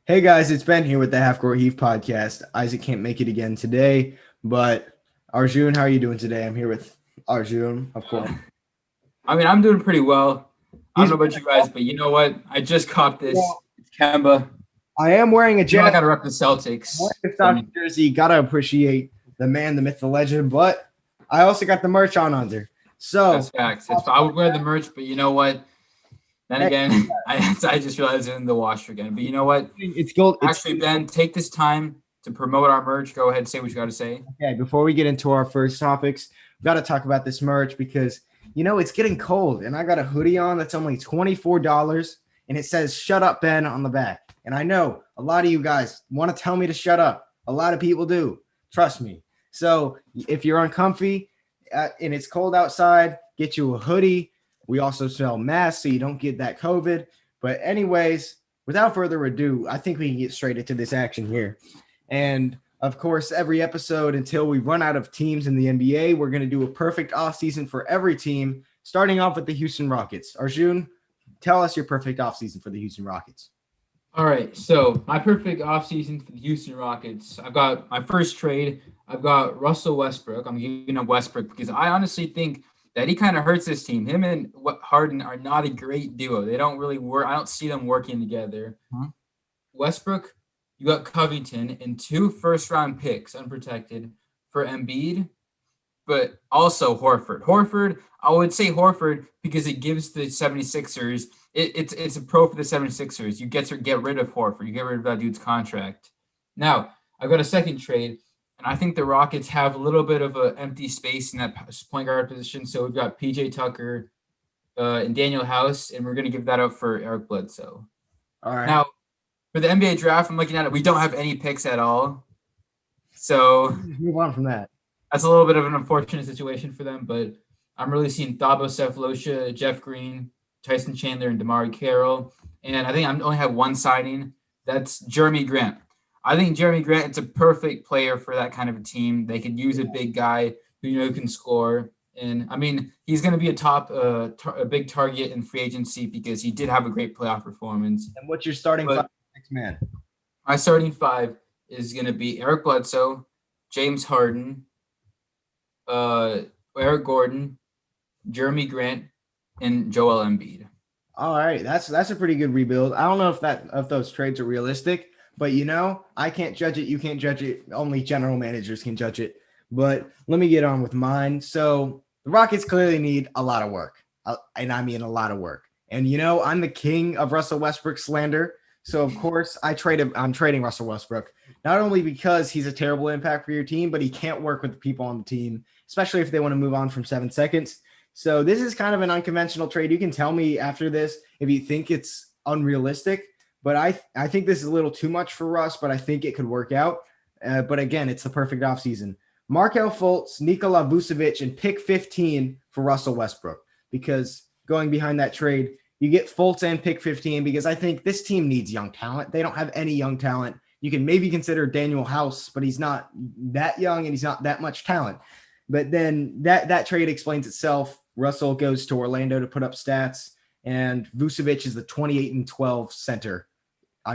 Hey guys, it's Ben here with the Half Court Heave podcast. Isaac can't make it again today, but Arjun, how are you doing today? I'm here with Arjun, of course. I'm doing pretty well. I don't He's know about you guys, but you know what? I just caught this. well, It's Kemba. I am wearing a I Jazz got to rep the Celtics. jersey. Gotta appreciate the man, the myth, the legend, but I also got the merch on under. So That's facts. I would wear the merch, but you know what? Then again, I just realized it's in the washer again. But you know what? it's gold. Actually, Ben, take this time to promote our merch. Go ahead and say what you got to say. Okay, before we get into our first topics, we've got to talk about this merch because it's getting cold, and I got a hoodie on that's only $24, and it says "Shut Up, Ben" on the back. And I know a lot of you guys want to tell me to shut up. A lot of people do. Trust me. So if you're uncomfy and it's cold outside, get you a hoodie. We also sell masks so you don't get that COVID. But anyways, without further ado, I think we can get straight into this action here. And of course, every episode until we run out of teams in the NBA, we're going to do a perfect offseason for every team, starting off with the Houston Rockets. Arjun, tell us your perfect offseason for the Houston Rockets. All right, so my perfect offseason for the Houston Rockets. I've got my first trade. I've got Russell Westbrook. I'm giving up Westbrook because I honestly think that he kind of hurts this team. Him and Harden are not a great duo. They don't really work. I don't see them working together. Westbrook, you got Covington and 2 first-round picks unprotected for Embiid, but also Horford. I would say Horford because it gives the 76ers – it's a pro for the 76ers. You get rid of Horford. You get rid of that dude's contract. Now, I've got a second trade, and I think the Rockets have a little bit of an empty space in that point guard position. So we've got PJ Tucker and Daniel House, and we're going to give that up for Eric Bledsoe. All right. Now, for the NBA draft, I'm looking at it. We don't have any picks at all. So move on from that. That's a little bit of an unfortunate situation for them, but I'm really seeing Thabo Sefolosha, Jeff Green, Tyson Chandler, and Damari Carroll. And I think I only have one signing. That's Jeremy Grant. I think Jeremy Grant is a perfect player for that kind of a team. They could use a big guy who can score. And, he's going to be a big target in free agency because he did have a great playoff performance. And what's your starting five, man? My starting five is going to be Eric Bledsoe, James Harden, Eric Gordon, Jeremy Grant, and Joel Embiid. All right, that's a pretty good rebuild. I don't know if those trades are realistic, but I can't judge it. You can't judge it. Only general managers can judge it. But let me get on with mine. So the Rockets clearly need a lot of work, and I mean a lot of work. And I'm the king of Russell Westbrook slander. So of course I'm trading Russell Westbrook, not only because he's a terrible impact for your team, but he can't work with the people on the team, especially if they want to move on from 7 seconds. So this is kind of an unconventional trade. You can tell me after this if you think it's unrealistic, but I think this is a little too much for Russ, but I think it could work out. But again, it's the perfect offseason. Markelle Fultz, Nikola Vucevic, and pick 15 for Russell Westbrook, because going behind that trade, you get Fultz and pick 15 because I think this team needs young talent. They don't have any young talent. You can maybe consider Daniel House, but he's not that young and he's not that much talent. But then that trade explains itself. Russell goes to Orlando to put up stats, and Vucevic is the 28-12 center.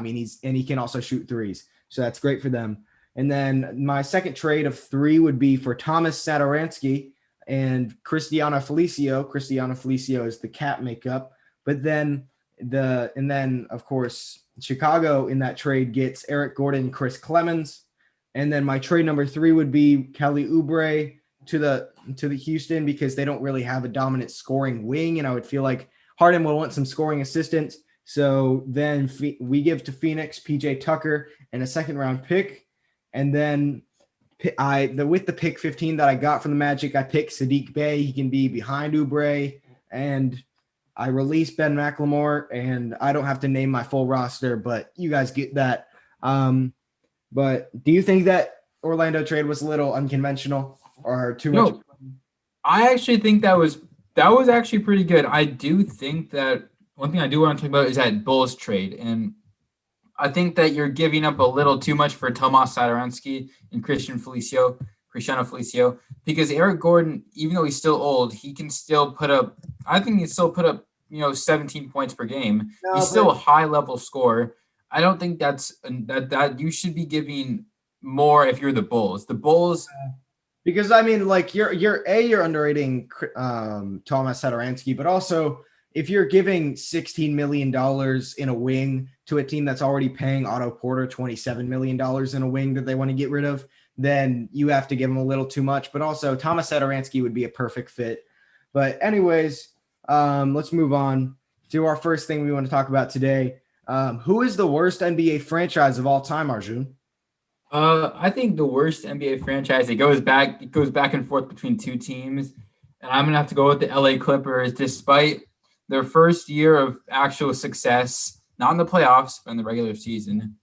He can also shoot threes. So that's great for them. And then my second trade of 3 would be for Thomas Satoransky and Cristiano Felicio. Cristiano Felicio is the cap makeup. But then of course Chicago in that trade gets Eric Gordon, Chris Clemens. And then my trade number 3 would be Kelly Oubre to the Houston, because they don't really have a dominant scoring wing, and I would feel like Harden will want some scoring assistance. So then we give to Phoenix PJ Tucker and a second-round pick, and then with the pick 15 that I got from the Magic, I pick Sadiq Bey. He can be behind Oubre, and I release Ben McLemore, and I don't have to name my full roster, but you guys get that. But do you think that Orlando trade was a little unconventional or too much? I actually think that was actually pretty good. I do think that one thing I do want to talk about is that Bulls trade, and I think that you're giving up a little too much for Tomas Satoransky and Cristiano Felicio, because Eric Gordon, even though he's still old, he can still put up. I think he can still put up 17 points per game. He's still a high level scorer. I don't think that you should be giving more if you're the Bulls. The Bulls. Because I mean, like you're underrating Thomas Satoransky, but also if you're giving $16 million in a wing to a team that's already paying Otto Porter $27 million in a wing that they want to get rid of, then you have to give them a little too much. But also Thomas Satoransky would be a perfect fit. But anyways, let's move on to our first thing we want to talk about today. Who is the worst NBA franchise of all time, Arjun? I think the worst NBA franchise, it goes back and forth between two teams, and I'm gonna have to go with the LA Clippers, despite their first year of actual success, not in the playoffs, but in the regular season.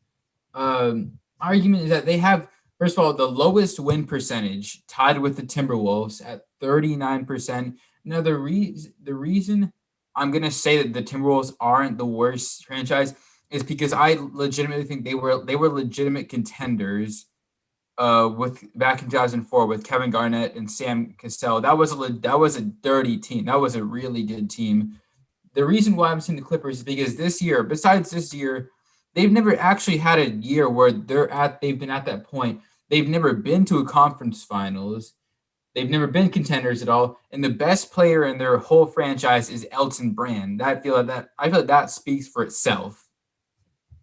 Argument is that they have, first of all, the lowest win percentage, tied with the Timberwolves at 39%. Now, the reason I'm gonna say that the Timberwolves aren't the worst franchise is because I legitimately think they were legitimate contenders with back in 2004 with Kevin Garnett and Sam Cassell. That was a dirty team. That was a really good team. The reason why I'm saying the Clippers is because this year, besides this year, they've never actually had a year where they've been at that point. They've never been to a conference finals. They've never been contenders at all. And the best player in their whole franchise is Elton Brand. I feel like that speaks for itself.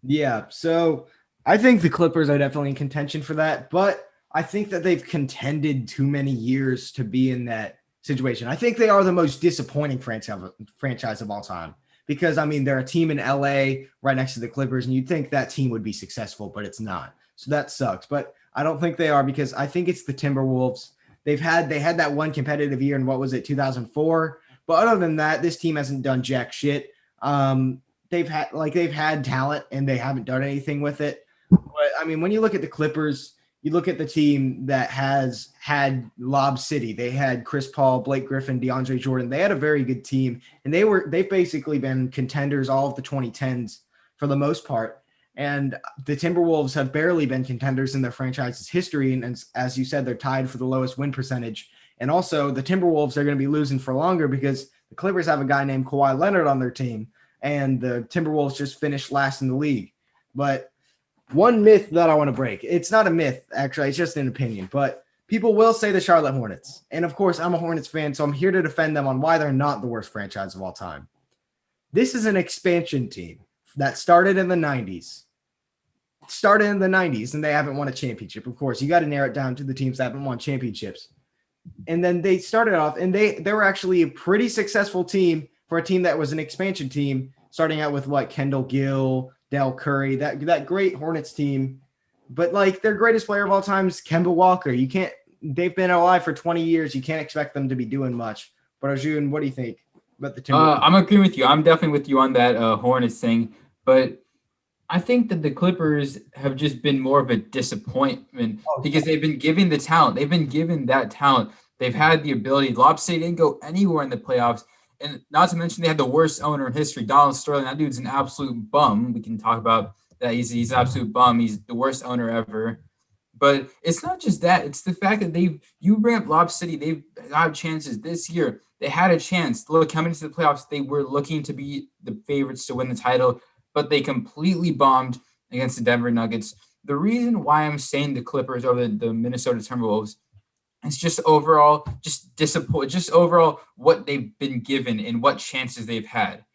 Yeah, so I think the Clippers are definitely in contention for that, but I think that they've contended too many years to be in that situation. I think they are the most disappointing franchise of all time because, I mean, they're a team in LA right next to the Clippers, and you'd think that team would be successful, but it's not. So that sucks. But I don't think they are because I think it's the Timberwolves. They had that one competitive year in, what was it, 2004? But other than that, this team hasn't done jack shit. They've had talent and they haven't done anything with it. But I mean, when you look at the Clippers, you look at the team that has had Lob City. They had Chris Paul, Blake Griffin, DeAndre Jordan. They had a very good team, and they've basically been contenders all of the 2010s for the most part. And the Timberwolves have barely been contenders in their franchise's history. And as you said, they're tied for the lowest win percentage. And also, the Timberwolves are going to be losing for longer because the Clippers have a guy named Kawhi Leonard on their team, and the Timberwolves just finished last in the league. But one myth that I want to break, it's not a myth, actually, it's just an opinion, but people will say the Charlotte Hornets. And of course, I'm a Hornets fan, so I'm here to defend them on why they're not the worst franchise of all time. This is an expansion team that started in the 90s. And they haven't won a championship. Of course, you got to narrow it down to the teams that haven't won championships. And then they started off, and they were actually a pretty successful team for a team that was an expansion team, starting out with Kendall Gill, Del Curry, that great Hornets team. But like their greatest player of all time is Kemba Walker. They've been alive for 20 years. You can't expect them to be doing much. But Arjun, what do you think about the Timberwolves? I'm agreeing with you. I'm definitely with you on that Hornets thing. But I think that the Clippers have just been more of a disappointment because they've been given the talent. They've been given that talent. They've had the ability. Lob City didn't go anywhere in the playoffs. And not to mention they had the worst owner in history, Donald Sterling. That dude's an absolute bum. We can talk about that. He's an absolute bum. He's the worst owner ever. But it's not just that. It's the fact that you bring up Lob City. They've had chances this year. They had a chance. Look, coming into the playoffs, they were looking to be the favorites to win the title, but they completely bombed against the Denver Nuggets. The reason why I'm saying the Clippers over the Minnesota Timberwolves, it's just overall, just overall what they've been given and what chances they've had.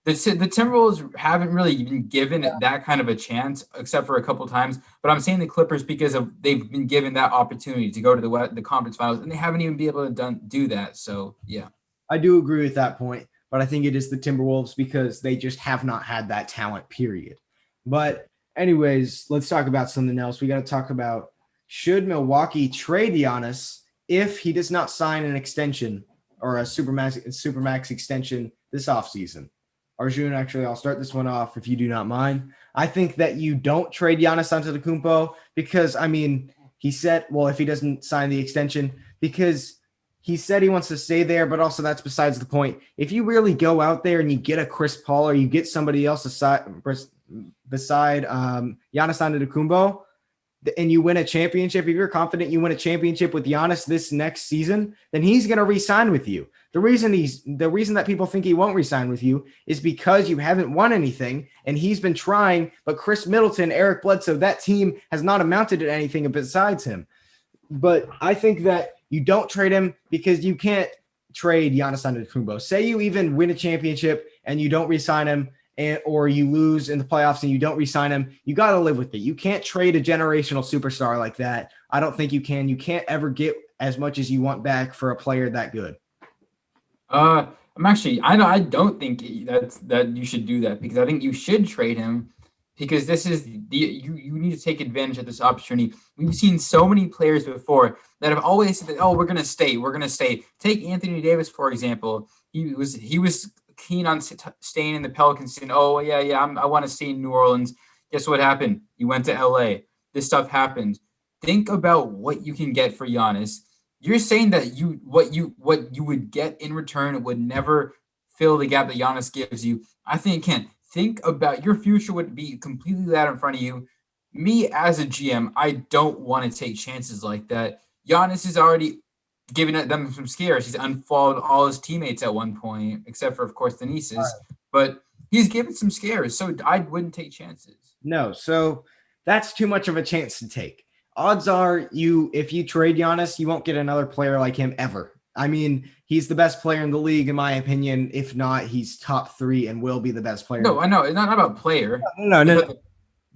The Timberwolves haven't really been given that kind of a chance, except for a couple of times. But I'm saying the Clippers because they've been given that opportunity to go to the conference finals, and they haven't even been able to do that. So yeah, I do agree with that point, but I think it is the Timberwolves because they just have not had that talent. Period. But anyways, let's talk about something else. We got to talk about, should Milwaukee trade Giannis if he does not sign an extension or a supermax extension this offseason? Arjun, actually, I'll start this one off if you do not mind. I think that you don't trade Giannis Antetokounmpo because, I mean, he said, well, if he doesn't sign the extension, because he said he wants to stay there, but also that's besides the point. If you really go out there and you get a Chris Paul or you get somebody else beside Giannis Antetokounmpo, and you win a championship, if you're confident you win a championship with Giannis this next season, then he's going to re-sign with you. The reason that people think he won't re-sign with you is because you haven't won anything, and he's been trying, but Chris Middleton, Eric Bledsoe, that team has not amounted to anything besides him. But I think that you don't trade him because you can't trade Giannis Antetokounmpo. Say you even win a championship and you don't re-sign him, or you lose in the playoffs and you don't re-sign him, you got to live with it. You can't trade a generational superstar like that. I don't think you can. You can't ever get as much as you want back for a player that good. I don't think that you should do that, because I think you should trade him, because this is you need to take advantage of this opportunity. We've seen so many players before that have always said that, oh, we're gonna stay. Take Anthony Davis, for example. He was keen on staying in the Pelicans, saying, oh yeah, I want to stay in New Orleans. Guess what happened? He went to LA. This stuff happened. Think about what you can get for Giannis. You're saying that what you would get in return would never fill the gap that Giannis gives you. I think it can. Think about your future would be completely out in front of you. Me as a GM, I don't want to take chances like that. Giannis is already giving them some scares. He's unfollowed all his teammates at one point, except for, of course, Denise's. Right. But he's given some scares, so I wouldn't take chances. No, so that's too much of a chance to take. Odds are if you trade Giannis, you won't get another player like him ever. I mean, he's the best player in the league, in my opinion. If not, he's top 3 and will be the best player. No, I know. It's not about player. No.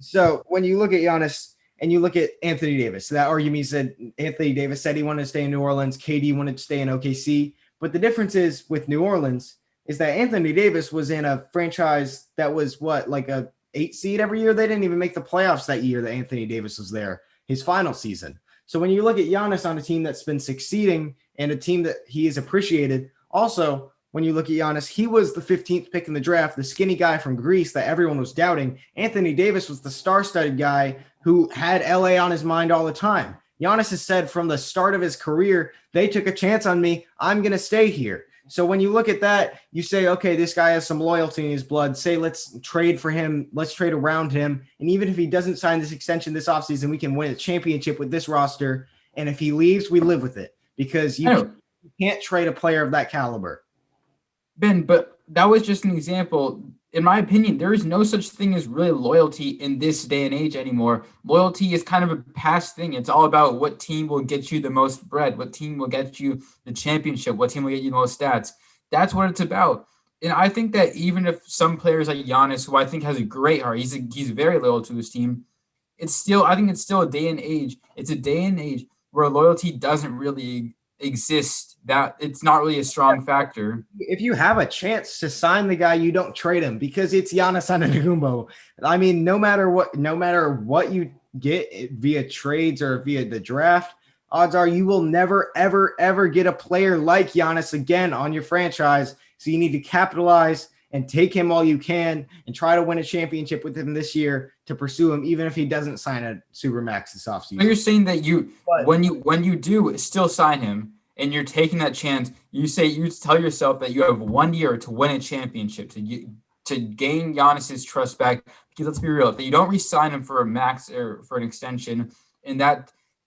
So when you look at Giannis and you look at Anthony Davis, that argument said Anthony Davis said he wanted to stay in New Orleans. KD wanted to stay in OKC. But the difference is with New Orleans is that Anthony Davis was in a franchise that was like a 8 seed every year. They didn't even make the playoffs that year that Anthony Davis was there, his final season. So when you look at Giannis on a team that's been succeeding and a team that he is appreciated, also when you look at Giannis, he was the 15th pick in the draft, the skinny guy from Greece that everyone was doubting. Anthony Davis was the star-studded guy who had LA on his mind all the time. Giannis has said from the start of his career, they took a chance on me. I'm going to stay here. So when you look at that, you say, okay, this guy has some loyalty in his blood. Say, let's trade for him. Let's trade around him. And even if he doesn't sign this extension this offseason, we can win a championship with this roster. And if he leaves, we live with it, because you can't trade a player of that caliber. Ben, but that was just an example. In my opinion, there is no such thing as really loyalty in this day and age anymore. Loyalty is kind of a past thing. It's all about what team will get you the most bread, what team will get you the championship, what team will get you the most stats. That's what it's about. And I think that even if some players like Giannis, who I think has a great heart, he's very loyal to his team, I think it's still a day and age. It's a day and age where loyalty doesn't really exist, that it's not really a strong factor. If you have a chance to sign the guy, you don't trade him, because it's Giannis Antetokounmpo. I mean, no matter what you get via trades or via the draft, odds are you will never, ever, ever get a player like Giannis again on your franchise. So you need to capitalize and take him all you can and try to win a championship with him this year to pursue him, even if he doesn't sign a Supermax this offseason. But you're saying that when you do still sign him and you're taking that chance, you tell yourself that you have 1 year to win a championship, to gain Giannis's trust back. Because let's be real, if you don't re-sign him for a max or for an extension, and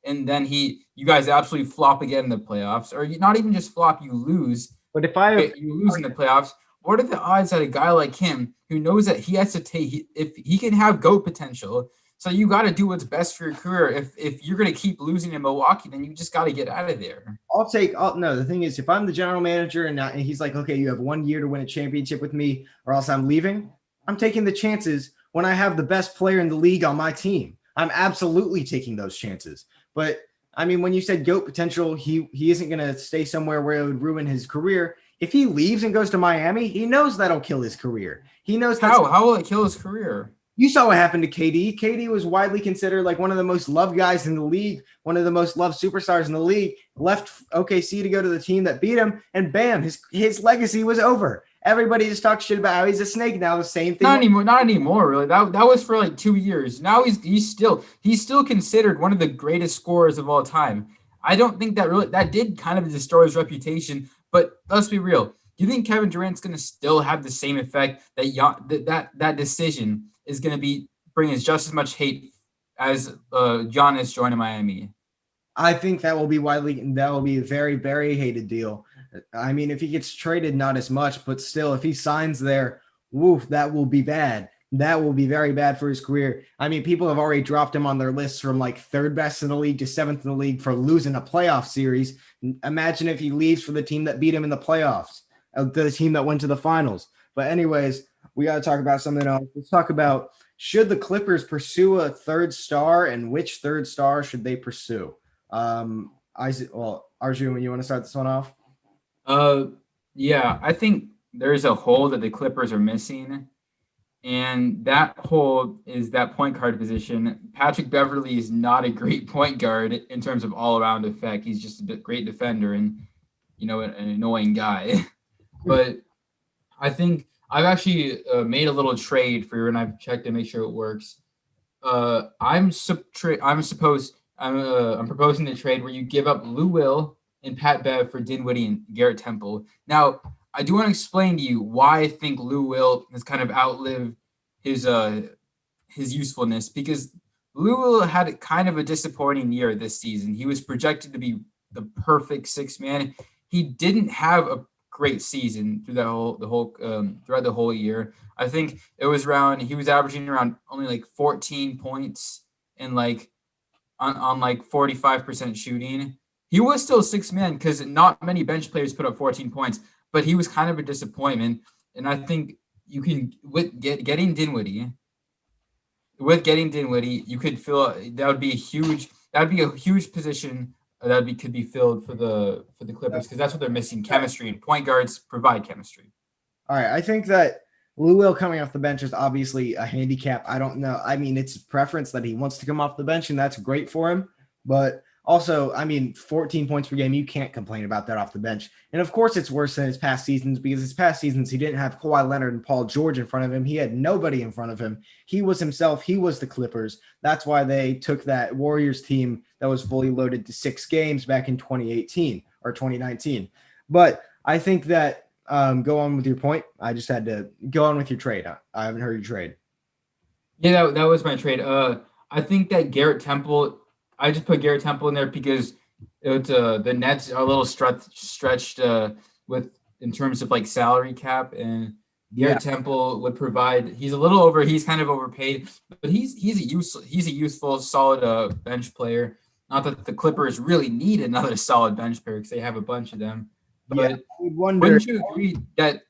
then you guys absolutely flop again in the playoffs, or not even just flop, you lose. But you lose in the playoffs, what are the odds that a guy like him, who knows that he has to if he can have GOAT potential, so you got to do what's best for your career. If you're going to keep losing in Milwaukee, then you just got to get out of there. No, the thing is, if I'm the general manager and he's like, okay, you have 1 year to win a championship with me or else I'm leaving, I'm taking the chances when I have the best player in the league on my team. I'm absolutely taking those chances. But I mean, when you said GOAT potential, he isn't going to stay somewhere where it would ruin his career. If he leaves and goes to Miami, he knows that'll kill his career. He knows how will it kill his career? You saw what happened to KD. KD was widely considered like one of the most loved guys in the league, one of the most loved superstars in the league. Left OKC to go to the team that beat him, and bam, his legacy was over. Everybody just talks shit about how he's a snake now. The same thing. Not anymore. Really. That was for like 2 years. Now he's still considered one of the greatest scorers of all time. I don't think that did kind of destroy his reputation. But let's be real. Do you think Kevin Durant's going to still have the same effect that decision is going to bring us just as much hate as Giannis joining Miami. I think that will be a very, very hated deal. I mean, if he gets traded, not as much, but still, if he signs there, woof, that will be bad. That will be very bad for his career. I mean, people have already dropped him on their lists from like third best in the league to seventh in the league for losing a playoff series. Imagine if he leaves for the team that beat him in the playoffs, the team that went to the finals. But anyways, we got to talk about something else. Let's talk about, should the Clippers pursue a third star, and which third star should they pursue? Arjun, you want to start this one off? Yeah, I think there's a hole that the Clippers are missing, and that hole is that point guard position. Patrick Beverley is not a great point guard in terms of all-around effect. He's just a great defender and, an annoying guy. But I think I've actually made a little trade for you, and I've checked to make sure it works. I'm proposing the trade where you give up Lou Will and Pat Bev for Dinwiddie and Garrett Temple. Now, I do want to explain to you why I think Lou Will has kind of outlived his usefulness, because Lou Will had kind of a disappointing year this season. He was projected to be the perfect sixth man. He didn't have a great season throughout the whole year. I think he was averaging around only like 14 points and like on like 45% shooting. He was still sixth man because not many bench players put up 14 points, but he was kind of a disappointment. And I think you can, getting Dinwiddie, you could feel that would be a huge position could be filled for the Clippers, because that's what they're missing: chemistry. And point guards provide chemistry. All right, I think that Lou Will coming off the bench is obviously a handicap. I don't know. I mean, it's preference that he wants to come off the bench, and that's great for him. But also, I mean, 14 points per game, you can't complain about that off the bench. And of course, it's worse than his past seasons, because his past seasons, he didn't have Kawhi Leonard and Paul George in front of him. He had nobody in front of him. He was himself. He was the Clippers. That's why they took that Warriors team that was fully loaded to 6 games back in 2018 or 2019. But I think that go on with your point. I just had to go on with your trade. I haven't heard your trade. Yeah, that was my trade. I think that Garrett Temple, I just put Garrett Temple in there because the Nets are a little stretched in terms of like salary cap, and Garrett Temple would provide. He's kind of overpaid, but he's a useful, solid bench player. Not that the Clippers really need another solid bench player, because they have a bunch of them. But wouldn't you agree that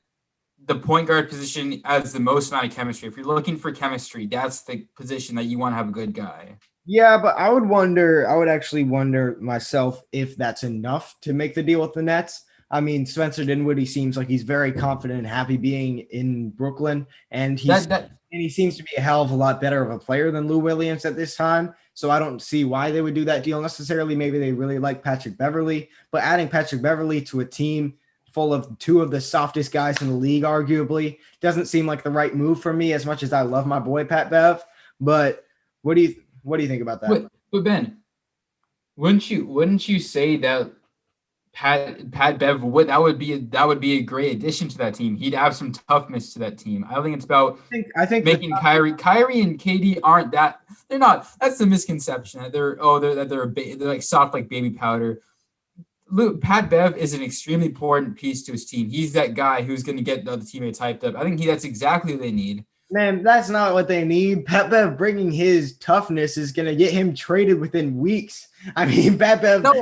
the point guard position adds the most amount of chemistry? If you're looking for chemistry, that's the position that you want to have a good guy. Yeah, but I would actually wonder myself if that's enough to make the deal with the Nets. I mean, Spencer Dinwiddie seems like he's very confident and happy being in Brooklyn, and he seems to be a hell of a lot better of a player than Lou Williams at this time. So I don't see why they would do that deal necessarily. Maybe they really like Patrick Beverley, but adding Patrick Beverley to a team full of 2 of the softest guys in the league, arguably, doesn't seem like the right move for me, as much as I love my boy Pat Bev. But what do you think about that? But Ben, wouldn't you say that Pat Bev that would be a great addition to that team? He'd have some toughness to that team. I don't think it's about I think making Kyrie and KD aren't that. They're not. That's the misconception. They're like soft like baby powder. Pat Bev is an extremely important piece to his team. He's that guy who's going to get the other teammates hyped up. I think that's exactly what they need. Man, that's not what they need. Pat Bev bringing his toughness is going to get him traded within weeks. I mean, Pat Bev. No,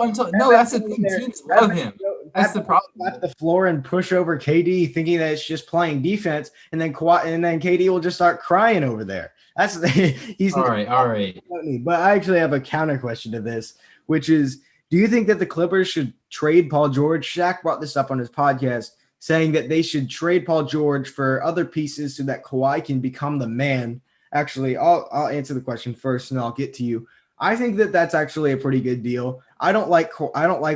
that's the thing. Teams love him. That's the problem. Left the floor and push over KD, thinking that it's just playing defense, and then KD will just start crying over there. He's all right. But I actually have a counter question to this, which is, do you think that the Clippers should trade Paul George? Shaq brought this up on his podcast, saying that they should trade Paul George for other pieces so that Kawhi can become the man. Actually, I'll answer the question first, and I'll get to you. I think that that's actually a pretty good deal. I don't like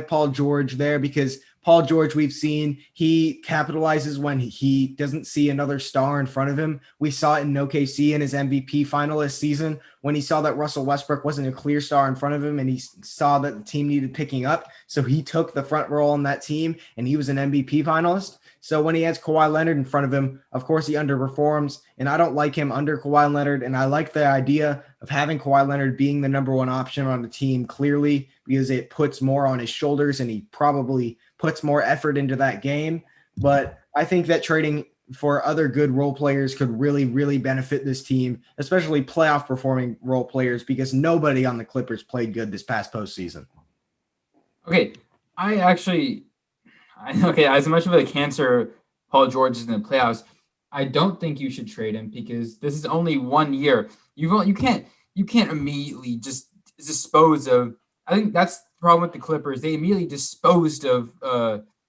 Paul George there, because Paul George, we've seen, he capitalizes when he doesn't see another star in front of him. We saw it in OKC in his MVP finalist season, when he saw that Russell Westbrook wasn't a clear star in front of him, and he saw that the team needed picking up. So he took the front role on that team, and he was an MVP finalist. So when he has Kawhi Leonard in front of him, of course he underperforms, and I don't like him under Kawhi Leonard, and I like the idea of having Kawhi Leonard being the number one option on the team clearly, because it puts more on his shoulders and he probably puts more effort into that game. But I think that trading for other good role players could really, really benefit this team, especially playoff performing role players, because nobody on the Clippers played good this past postseason. Okay, as much of a cancer Paul George is in the playoffs, I don't think you should trade him because this is only 1 year. You can't immediately just dispose of. I think that's the problem with the Clippers. They immediately disposed of.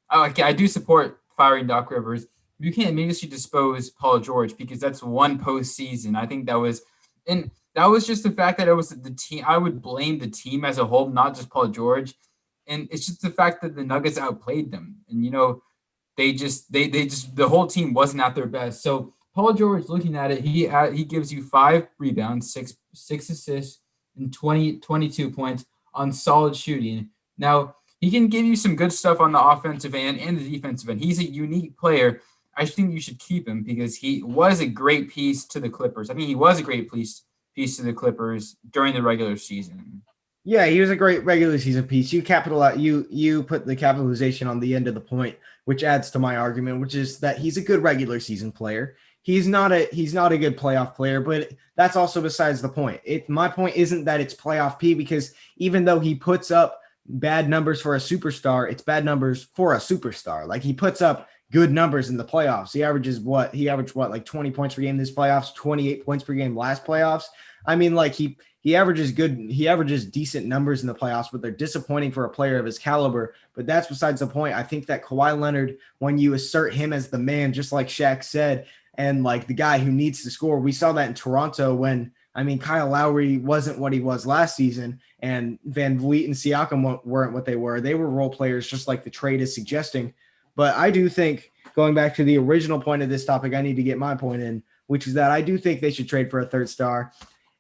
I do support firing Doc Rivers. You can't immediately dispose Paul George because that's one postseason. I think that was just the fact that it was the team. I would blame the team as a whole, not just Paul George. And it's just the fact that the Nuggets outplayed them, and the whole team wasn't at their best. So Paul George, looking at it, he gives you 5 rebounds, six assists, and 22 points on solid shooting. Now he can give you some good stuff on the offensive end and the defensive end. He's a unique player. I think you should keep him because he was a great piece to the Clippers. I mean, he was a great piece to the Clippers during the regular season. Yeah, he was a great regular season piece. You put the capitalization on the end of the point, which adds to my argument, which is that he's a good regular season player. He's not a good playoff player, but that's also besides the point. My point isn't that it's playoff P, because even though he puts up bad numbers for a superstar, it's bad numbers for a superstar. Like, he puts up good numbers in the playoffs. He averaged like 20 points per game this playoffs, 28 points per game last playoffs. I mean, like, he averages decent numbers in the playoffs, but they're disappointing for a player of his caliber. But that's besides the point. I think that Kawhi Leonard, when you assert him as the man, just like Shaq said, and like the guy who needs to score, we saw that in Toronto when, Kyle Lowry wasn't what he was last season, and VanVLEET and Siakam weren't what they were. They were role players, just like the trade is suggesting. But I do think, going back to the original point of this topic, I need to get my point in, which is that I do think they should trade for a third star.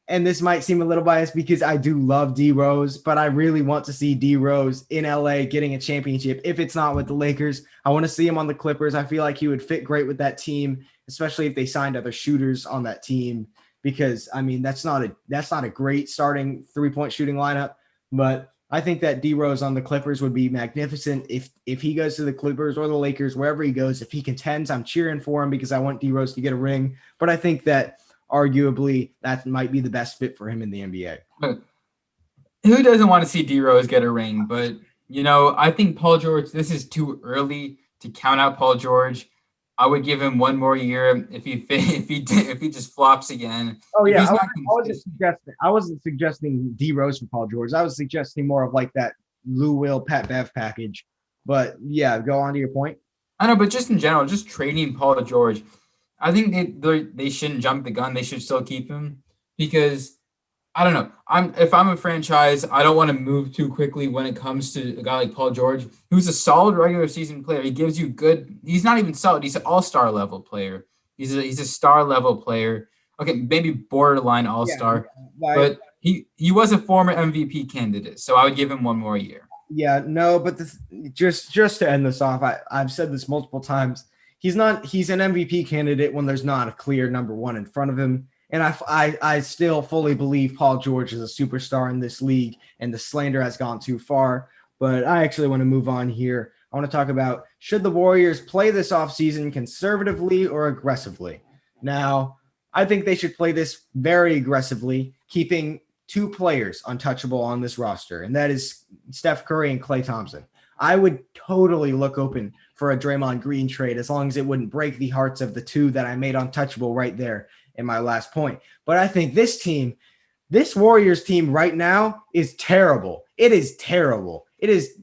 And this might seem a little biased because I do love D Rose, but I really want to see D Rose in LA getting a championship. If it's not with the Lakers, I want to see him on the Clippers. I feel like he would fit great with that team, especially if they signed other shooters on that team, because that's not a great starting 3-point shooting lineup, but I think that D Rose on the Clippers would be magnificent. If he goes to the Clippers or the Lakers, wherever he goes, if he contends, I'm cheering for him because I want D Rose to get a ring. But I think that arguably that might be the best fit for him in the NBA. Who doesn't want to see D Rose get a ring? But I think Paul George, this is too early to count out Paul George. I would give him one more year if he just flops again. Oh yeah, I wasn't suggesting D Rose for Paul George. I was suggesting more of like that Lou Will, Pat Bev package. But yeah, go on to your point. I know, but just in general, just trading Paul George, I think they shouldn't jump the gun. They should still keep him because I don't know. If I'm a franchise, I don't want to move too quickly when it comes to a guy like Paul George, who's a solid regular season player. He gives you good. He's not even solid. He's an all-star level player. He's a star level player. Okay, maybe borderline all-star, but he was a former MVP candidate. So I would give him one more year. Yeah, no, but just to end this off, I've said this multiple times. He's an MVP candidate when there's not a clear number one in front of him. And I still fully believe Paul George is a superstar in this league, and the slander has gone too far. But I actually want to move on here. I want to talk about, should the Warriors play this offseason conservatively or aggressively? Now, I think they should play this very aggressively, keeping 2 players untouchable on this roster, and that is Steph Curry and Klay Thompson. I would totally look open for a Draymond Green trade as long as it wouldn't break the hearts of the 2 that I made untouchable right there in my last point. But I think this Warriors team right now is terrible. It is terrible. It is,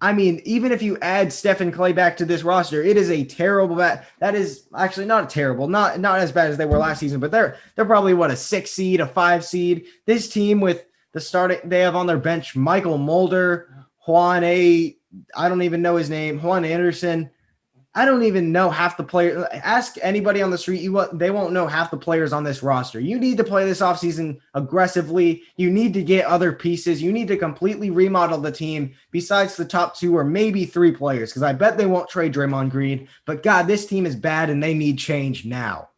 even if you add Steph and Klay back to this roster, it is a terrible that is actually not terrible, not as bad as they were last season, but they're probably a 6 seed, a 5 seed. This team with the starting, they have on their bench Michael Mulder, I don't even know his name, Juan Anderson. I don't even know half the players. Ask anybody on the street, they won't know half the players on this roster. You need to play this offseason aggressively. You need to get other pieces. You need to completely remodel the team besides the top 2 or maybe 3 players, because I bet they won't trade Draymond Green. But God, this team is bad and they need change now.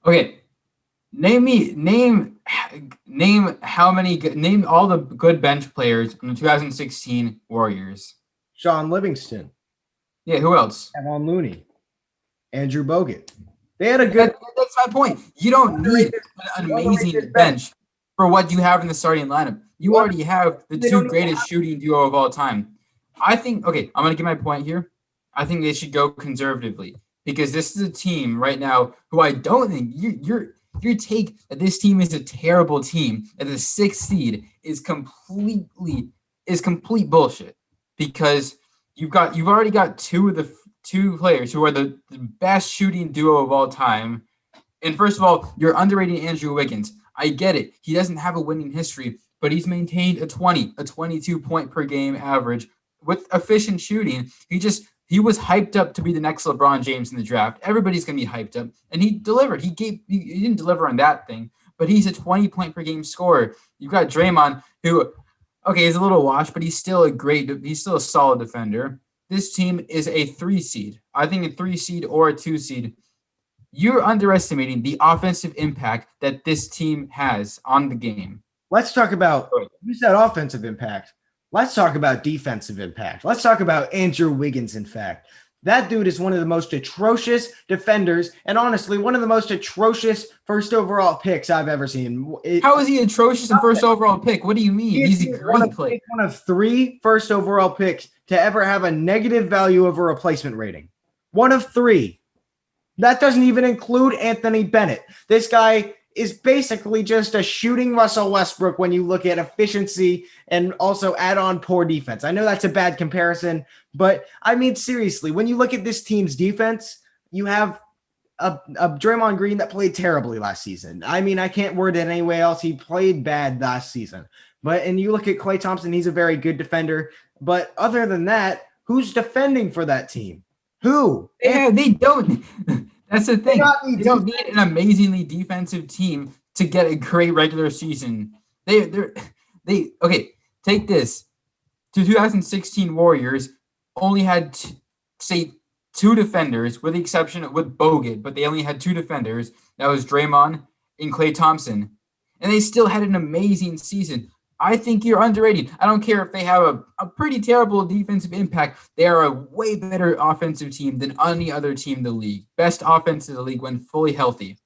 Okay, Name all the good bench players in the 2016 Warriors. Sean Livingston, Yeah, who else? Kevon Looney, Andrew Bogut. They had a good. That's my point. You don't need an amazing bench for what you have in the starting lineup. You already have the two greatest shooting duo of all time. I think. Okay, I'm gonna get my point here. I think they should go conservatively because this is a team right now who I don't think your take that this team is a terrible team at the 6th seed is complete bullshit because you've already got two players who are the best shooting duo of all time. And first of all, you're underrating Andrew Wiggins. I get it. He doesn't have a winning history, but he's maintained a 22 point per game average with efficient shooting. He was hyped up to be the next LeBron James in the draft. Everybody's going to be hyped up. And he delivered. He didn't deliver on that thing, but he's a 20 point per game scorer. You've got Draymond, who, okay, he's a little washed, but he's still a solid defender. This team is a 3 seed. I think a 3 seed or a 2 seed. You're underestimating the offensive impact that this team has on the game. Let's talk about who's that offensive impact. Let's talk about defensive impact. Let's talk about Andrew Wiggins, in fact. That dude is one of the most atrocious defenders and honestly, one of the most atrocious first overall picks I've ever seen. How is he atrocious in first overall pick? What do you mean? He's a great player. One of 3 first overall picks to ever have a negative value of a replacement rating. One of 3. That doesn't even include Anthony Bennett. This guy is basically just a shooting Russell Westbrook when you look at efficiency and also add on poor defense. I know that's a bad comparison, but I mean, seriously, when you look at this team's defense, you have a Draymond Green that played terribly last season. I mean, I can't word it any way else. He played bad last season. And you look at Klay Thompson, he's a very good defender. But other than that, who's defending for that team? Who? Yeah, they don't. That's the thing. They don't need an amazingly defensive team to get a great regular season. Okay, take this. The 2016 Warriors only had, say, 2 defenders, with the exception of Bogut, but they only had 2 defenders. That was Draymond and Klay Thompson. And they still had an amazing season. I think you're underrated. I don't care if they have a pretty terrible defensive impact. They are a way better offensive team than any other team in the league. Best offense in the league when fully healthy.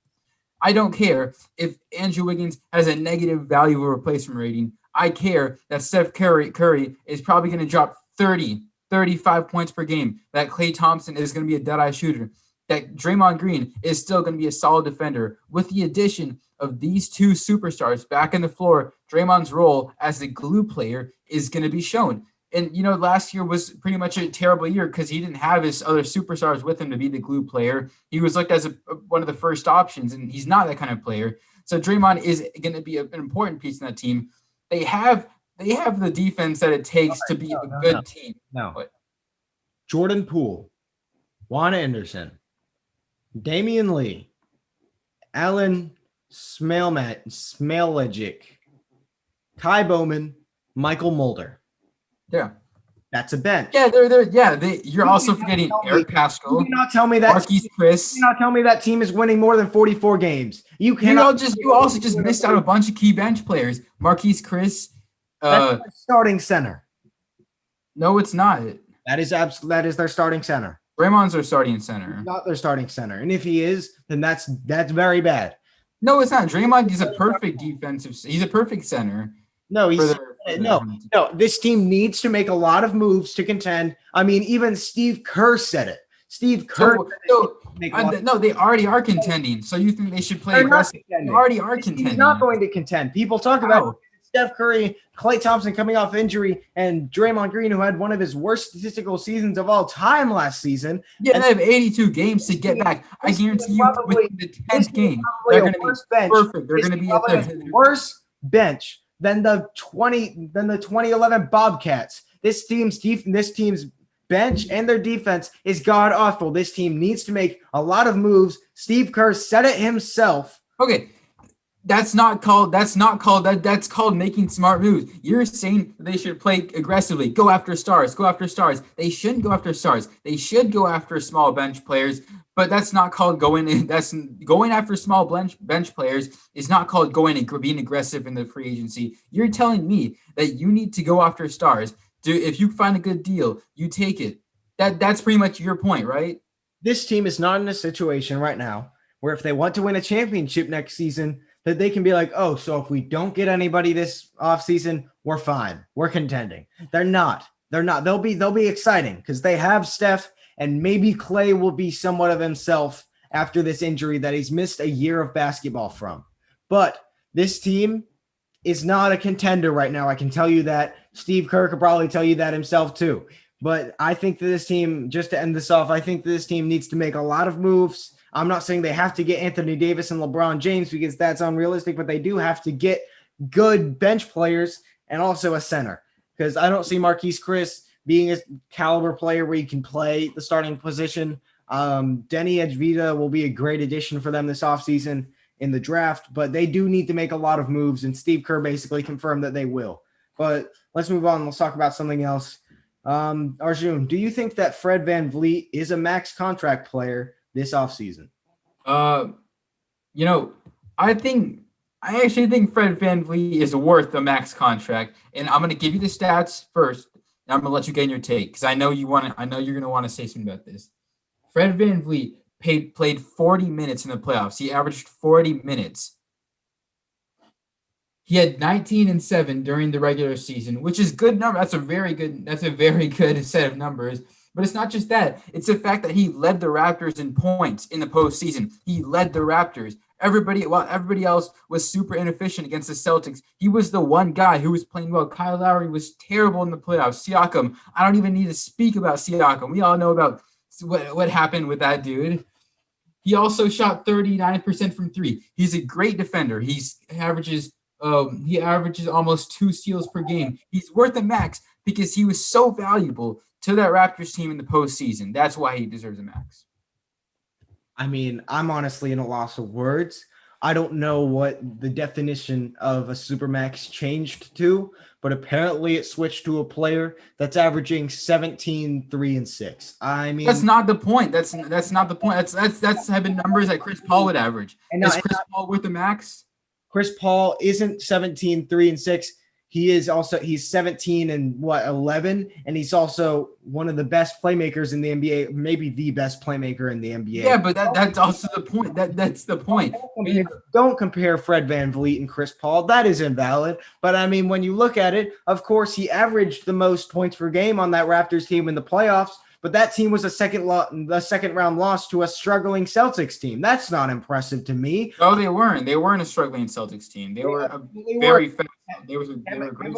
I don't care if Andrew Wiggins has a negative value of replacement rating. I care that Steph Curry is probably going to drop 35 points per game. That Klay Thompson is going to be a dead-eye shooter. That Draymond Green is still going to be a solid defender. With the addition of these 2 superstars back in the floor, Draymond's role as the glue player is going to be shown. And, last year was pretty much a terrible year because he didn't have his other superstars with him to be the glue player. He was looked as one of the first options, and he's not that kind of player. So Draymond is going to be an important piece in that team. They have the defense that it takes to be a good team. No. Jordan Poole, Juan Anderson, Damian Lee, Alan Smailagic, Kai Bowman, Michael Mulder. Yeah. That's a bench. Yeah, you're also forgetting Eric Pascal. You cannot tell me that Marquise Chris. You cannot tell me that team is winning more than 44 games. You also just missed out a bunch of key bench players. Marquise Chris. That's their starting center. No, it's not. That is their starting center. Draymond's their starting center. Not their starting center. And if he is, then that's very bad. No, it's not. Draymond is a perfect he's a perfect center. No, no. This team needs to make a lot of moves to contend. I mean, even Steve Kerr said it. Steve Kerr. No, they already are contending. So you think they should play aggressive? They already are contending. He's not going to contend. People talk about Steph Curry, Klay Thompson coming off injury, and Draymond Green, who had one of his worst statistical seasons of all time last season. Yeah, and they have 82 games to get back. I guarantee you, within the 10th game, they're going to be perfect. They're going to be at their worse bench than the 2011 Bobcats. This team's bench and their defense is god awful. This team needs to make a lot of moves. Steve Kerr said it himself. Okay. That's called making smart moves. You're saying they should play aggressively, go after stars. They shouldn't go after stars. They should go after small bench players, but that's not called going in. That's going after small bench players is not called going and being aggressive in the free agency. You're telling me that you need to go after stars. If you find a good deal, you take it. That's pretty much your point, right? This team is not in a situation right now where if they want to win a championship next season, that they can be like, oh, so if we don't get anybody this offseason, we're fine. We're contending. They're not. They'll be exciting because they have Steph, and maybe Clay will be somewhat of himself after this injury that he's missed a year of basketball from. But this team is not a contender right now. I can tell you that. Steve Kerr could probably tell you that himself too. But I think that this team, just to end this off, I think that this team needs to make a lot of moves. I'm not saying they have to get Anthony Davis and LeBron James because that's unrealistic, but they do have to get good bench players and also a center, because I don't see Marquise Chris being a caliber player where he can play the starting position. Denny Edvita will be a great addition for them this offseason in the draft, but they do need to make a lot of moves, and Steve Kerr basically confirmed that they will. But let's move on. Let's talk about something else. Arjun, do you think that Fred VanVleet is a max contract player this offseason? I actually think Fred VanVleet is worth a max contract, and I'm going to give you the stats first, and I'm going to let you get in your take because I know you're going to want to say something about this. Fred VanVleet played 40 minutes in the playoffs. He averaged 40 minutes. He had 19 and 7 during the regular season, which is good number. That's a very good set of numbers. But it's not just that. It's the fact that he led the Raptors in points in the postseason. He led the Raptors. While everybody else was super inefficient against the Celtics, he was the one guy who was playing well. Kyle Lowry was terrible in the playoffs. Siakam, I don't even need to speak about Siakam. We all know about what happened with that dude. He also shot 39% from three. He's a great defender. He averages almost 2 steals per game. He's worth a max because he was so valuable to that Raptors team in the postseason. That's why he deserves a max. I mean, I'm honestly in a loss of words. I don't know what the definition of a supermax changed to, but apparently it switched to a player that's averaging 17, 3, and 6. I mean, that's not the point. That's not the point. That's the type of numbers that Chris Paul would average. Is Chris Paul worth the max? Chris Paul isn't 17, 3, and 6. He's 17 and 11, and he's also one of the best playmakers in the NBA, maybe the best playmaker in the NBA. Yeah, but that's also the point. That's the point. Don't compare Fred VanVleet and Chris Paul. That is invalid. But I mean, when you look at it, of course, he averaged the most points per game on that Raptors team in the playoffs. But that team was a second round loss to a struggling Celtics team. That's not impressive to me. No, they weren't. They weren't a struggling Celtics team. They were very fast. They were great.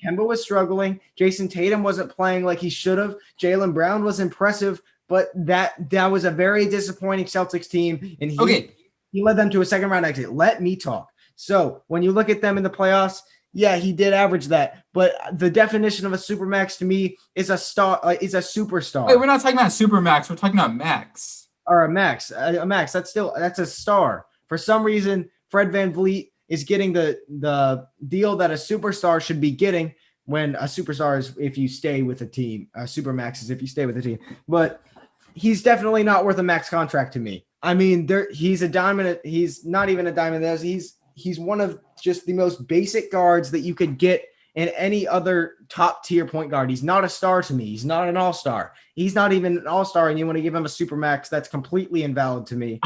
Kemba was struggling. Jason Tatum wasn't playing like he should have. Jaylen Brown was impressive, but that was a very disappointing Celtics team, and he led them to a second round exit. Let me talk. So when you look at them in the playoffs, yeah, he did average that, but the definition of a supermax to me is a superstar. Wait, we're not talking about supermax. We're talking about max. Or a max. A max. That's a star. For some reason, Fred VanVleet is getting the deal that a superstar should be getting, when a superstar is if you stay with a team. A supermax is if you stay with a team. But he's definitely not worth a max contract to me. I mean, he's a diamond. He's not even a diamond. He's one of just the most basic guards that you could get in any other top tier point guard. He's not a star to me. He's not an all-star. He's not even an all-star, and you want to give him a supermax? That's completely invalid to me.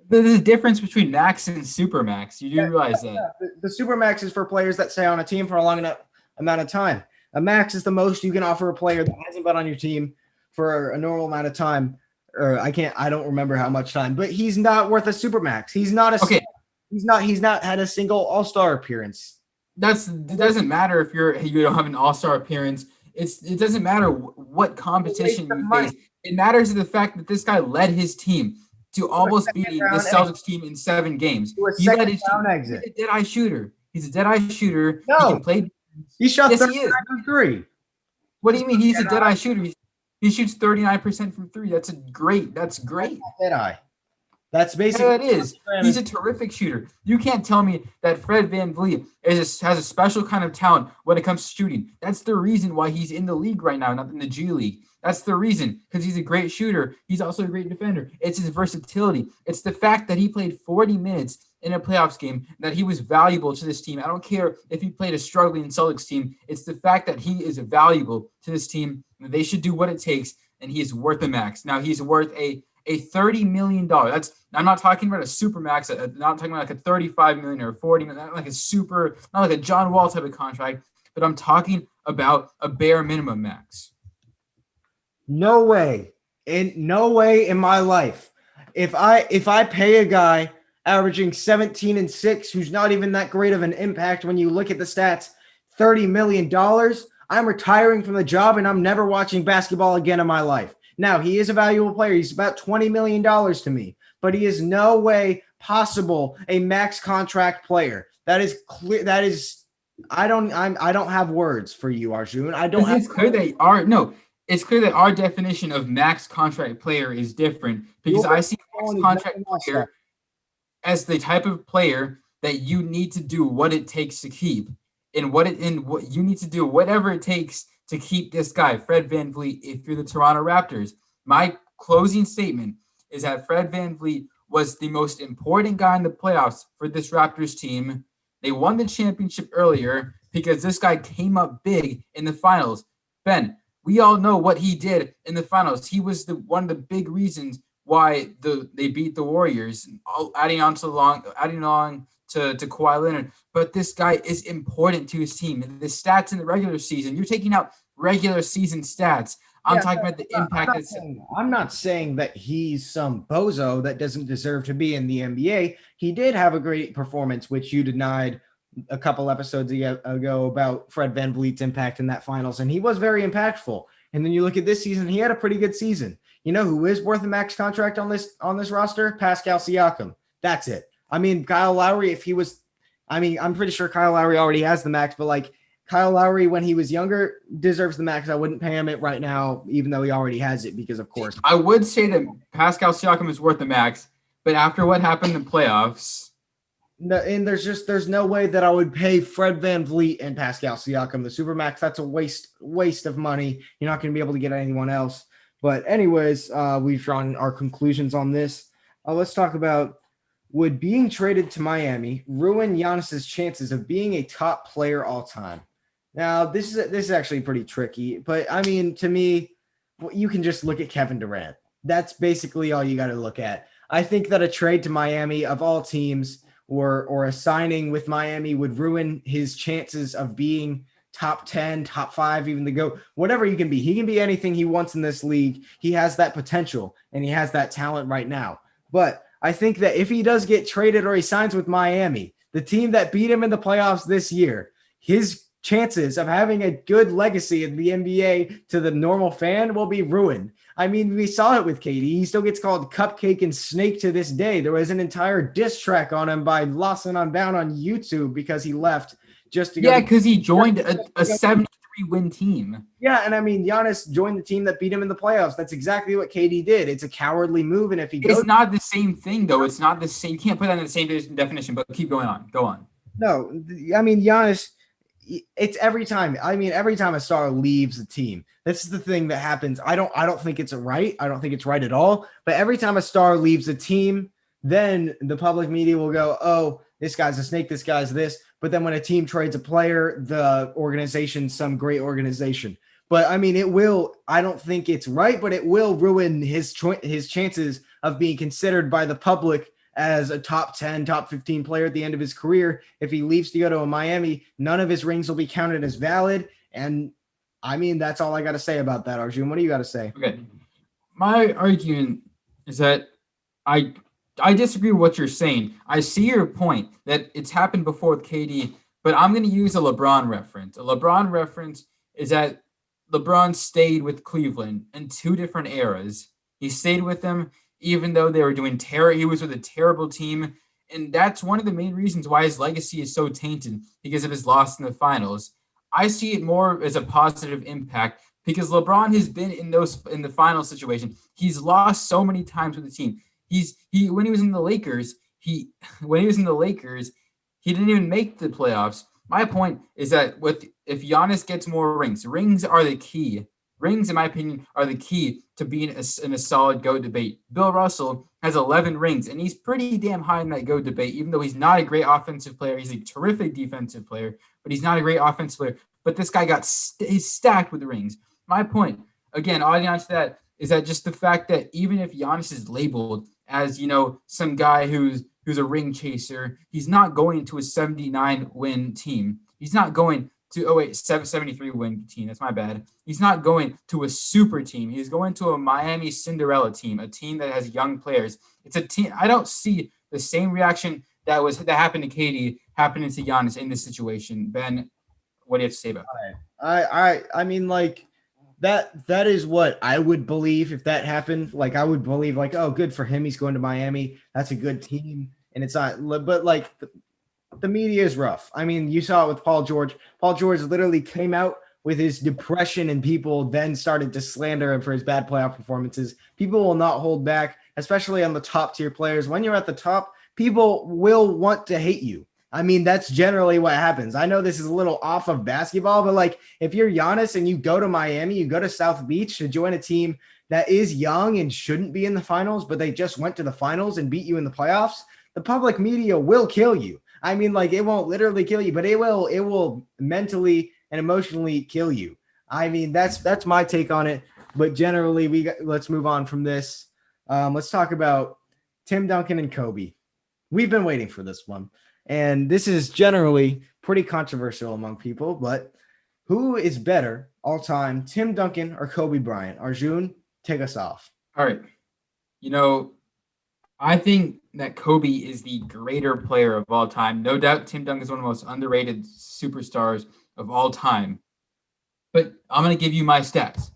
There's a difference between max and supermax. You do realize that. The supermax is for players that stay on a team for a long enough amount of time. A max is the most you can offer a player that hasn't been on your team for a normal amount of time. Or I don't remember how much time, but he's not worth a supermax. He's not a okay. He's not had a single all-star appearance. It doesn't matter if you don't have an all-star appearance. It doesn't matter what competition you face. It matters the fact that this guy led his team to almost beat the Celtics team in 7 games. He led his team. Exit. He's a dead-eye shooter. He's a dead-eye shooter. No. He can play. He shot 39 from 3. What do you mean? He's a dead-eye shooter. He shoots 39% from 3. That's great. Dead-eye. That's basically Yeah, it is. He's a terrific shooter. You can't tell me that Fred VanVleet has a special kind of talent when it comes to shooting. That's the reason why he's in the league right now, not in the G League. That's the reason, because he's a great shooter. He's also a great defender. It's his versatility. It's the fact that he played 40 minutes in a playoffs game, that he was valuable to this team. I don't care if he played a struggling Celtics team. It's the fact that he is valuable to this team. They should do what it takes, and he is worth the max. Now, he's worth a $30 million. I'm not talking about a super max. I'm not talking about like a 35 million or 40 million, not like a super, not like a John Wall type of contract, but I'm talking about a bare minimum max. No way. No way in my life. If I pay a guy averaging 17 and 6, who's not even that great of an impact when you look at the stats, $30 million, I'm retiring from the job and I'm never watching basketball again in my life. Now, he is a valuable player. He's about $20 million to me, but he is no way possible a max contract player. That is clear. That is, I don't have words for you, Arjun. It's clear that our definition of max contract player is different, because I see max contract player as the type of player that you need to do what it takes to keep, and what you need to do whatever it takes to keep this guy, Fred VanVleet, if you're the Toronto Raptors. My closing statement is that Fred VanVleet was the most important guy in the playoffs for this Raptors team. They won the championship earlier because this guy came up big in the finals. Ben, we all know what he did in the finals. He was one of the big reasons why they beat the Warriors, adding on to Kawhi Leonard. But this guy is important to his team. And the stats in the regular season, you're taking out regular season stats. I'm talking about the impact. I'm not saying that he's some bozo that doesn't deserve to be in the NBA. He did have a great performance, which you denied a couple episodes ago about Fred VanVleet's impact in that finals, and he was very impactful. And then you look at this season, he had a pretty good season. You know who is worth a max contract on this roster? Pascal Siakam. That's it. I mean, Kyle Lowry, I'm pretty sure Kyle Lowry already has the max, but like Kyle Lowry, when he was younger, deserves the max. I wouldn't pay him it right now, even though he already has it, because of course. I would say that Pascal Siakam is worth the max, but after what happened in the playoffs. No, and there's no way that I would pay Fred VanVleet and Pascal Siakam the supermax. That's a waste of money. You're not going to be able to get anyone else. But anyways, we've drawn our conclusions on this. Let's talk about, would being traded to Miami ruin Giannis's chances of being a top player all time? Now, this is actually pretty tricky, but I mean, to me, you can just look at Kevin Durant. That's basically all you got to look at. I think that a trade to Miami of all teams, or a signing with Miami, would ruin his chances of being top 10, top 5, even to go whatever he can be. He can be anything he wants in this league. He has that potential and he has that talent right now. But I think that if he does get traded or he signs with Miami, the team that beat him in the playoffs this year, his chances of having a good legacy in the NBA to the normal fan will be ruined. I mean, we saw it with KD. He still gets called Cupcake and Snake to this day. There was an entire diss track on him by Lost and Unbound on YouTube because he left just to go. Yeah, because he joined a 73-win team. Yeah, and I mean, Giannis joined the team that beat him in the playoffs. That's exactly what KD did. It's a cowardly move, and if he goes, it's not the same thing, though. It's not the same. You can't put that in the same definition. But keep going on. Go on. No, I mean, Giannis. It's every time. I mean, every time a star leaves a team, this is the thing that happens. I don't think it's right. I don't think it's right at all. But every time a star leaves a team, then the public media will go, "Oh, this guy's a snake. This guy's this." But then when a team trades a player, the organization's some great organization. But I mean, it will. I don't think it's right, but it will ruin his chances of being considered by the public as a top 10, top 15 player at the end of his career. If he leaves to go to a Miami, none of his rings will be counted as valid. And I mean, that's all I got to say about that, Arjun. What do you got to say? Okay. My argument is that I disagree with what you're saying. I see your point that it's happened before with KD, but I'm going to use a LeBron reference. A LeBron reference is that LeBron stayed with Cleveland in 2 different eras. He stayed with them even though they were doing he was with a terrible team. And that's one of the main reasons why his legacy is so tainted, because of his loss in the finals. I see it more as a positive impact because LeBron has been in the final situation. He's lost so many times with the team. He when he was in the Lakers, he when he was in the Lakers, he didn't even make the playoffs. My point is that if Giannis gets more rings are the key. Rings, in my opinion, are the key to being in a solid GOAT debate. Bill Russell has 11 rings, and he's pretty damn high in that GOAT debate, even though he's not a great offensive player. He's a terrific defensive player, but he's not a great offensive player. But this guy he's stacked with rings. My point, again, adding on to that, is that just the fact that even if Giannis is labeled as, some guy who's a ring chaser, he's not going to a 79-win team. He's not going to 73 win team. That's my bad. He's not going to a super team. He's going to a Miami Cinderella team, a team that has young players. It's a team. I don't see the same reaction that happened to KD happening to Giannis in this situation. Ben, what do you have to say about that? I mean, like, that is what I would believe if that happened. Like, I would believe, like, oh, good for him. He's going to Miami. That's a good team. And it's not, but like, the media is rough. I mean, you saw it with Paul George. Paul George literally came out with his depression, and people then started to slander him for his bad playoff performances. People will not hold back, especially on the top tier players. When you're at the top, people will want to hate you. I mean, that's generally what happens. I know this is a little off of basketball, but like, if you're Giannis and you go to Miami, you go to South Beach to join a team that is young and shouldn't be in the finals, but they just went to the finals and beat you in the playoffs, the public media will kill you. I mean, like, it won't literally kill you, but it will mentally and emotionally kill you. I mean, that's my take on it. But generally, let's move on from this. Let's talk about Tim Duncan and Kobe. We've been waiting for this one, and this is generally pretty controversial among people. But who is better all time, Tim Duncan or Kobe Bryant? Arjun, take us off. All right. I think that Kobe is the greater player of all time. No doubt Tim Duncan is one of the most underrated superstars of all time. But I'm going to give you my stats,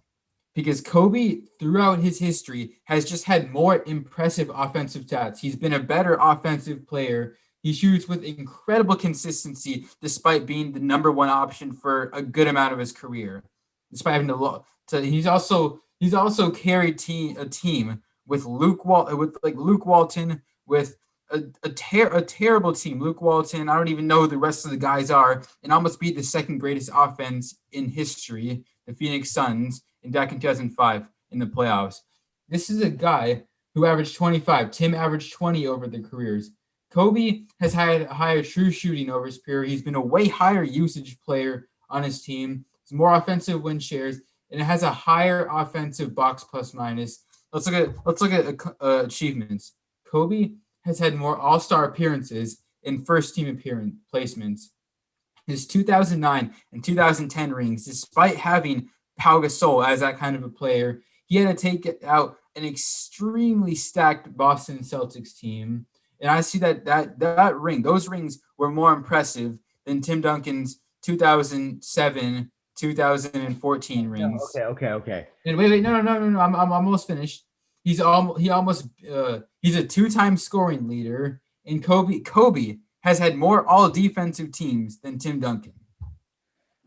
because Kobe, throughout his history, has just had more impressive offensive stats. He's been a better offensive player. He shoots with incredible consistency despite being the number one option for a good amount of his career. Despite having he's also carried a team with Luke Walton, with a terrible team. Luke Walton, I don't even know who the rest of the guys are, and almost beat the second greatest offense in history, the Phoenix Suns, back in 2005 in the playoffs. This is a guy who averaged 25. Tim averaged 20 over the careers. Kobe has had a higher true shooting over his career. He's been a way higher usage player on his team. He's more offensive win shares, and it has a higher offensive box plus minus. Let's look at achievements. Kobe has had more all-star appearances and first-team placements. His 2009 and 2010 rings, despite having Pau Gasol as that kind of a player, he had to take out an extremely stacked Boston Celtics team. And I see those rings were more impressive than Tim Duncan's 2007, 2014 rings. Okay. And wait, no. I'm almost finished. He's a two-time scoring leader, and Kobe has had more all defensive teams than Tim Duncan.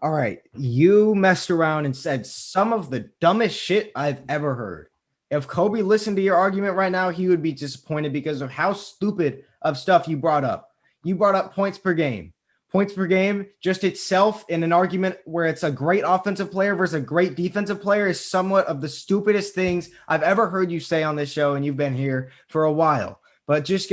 All right, you messed around and said some of the dumbest shit I've ever heard. If Kobe listened to your argument right now, he would be disappointed because of how stupid of stuff you brought up. You brought up points per game. Points per game just itself in an argument where it's a great offensive player versus a great defensive player is somewhat of the stupidest things I've ever heard you say on this show, and you've been here for a while. But just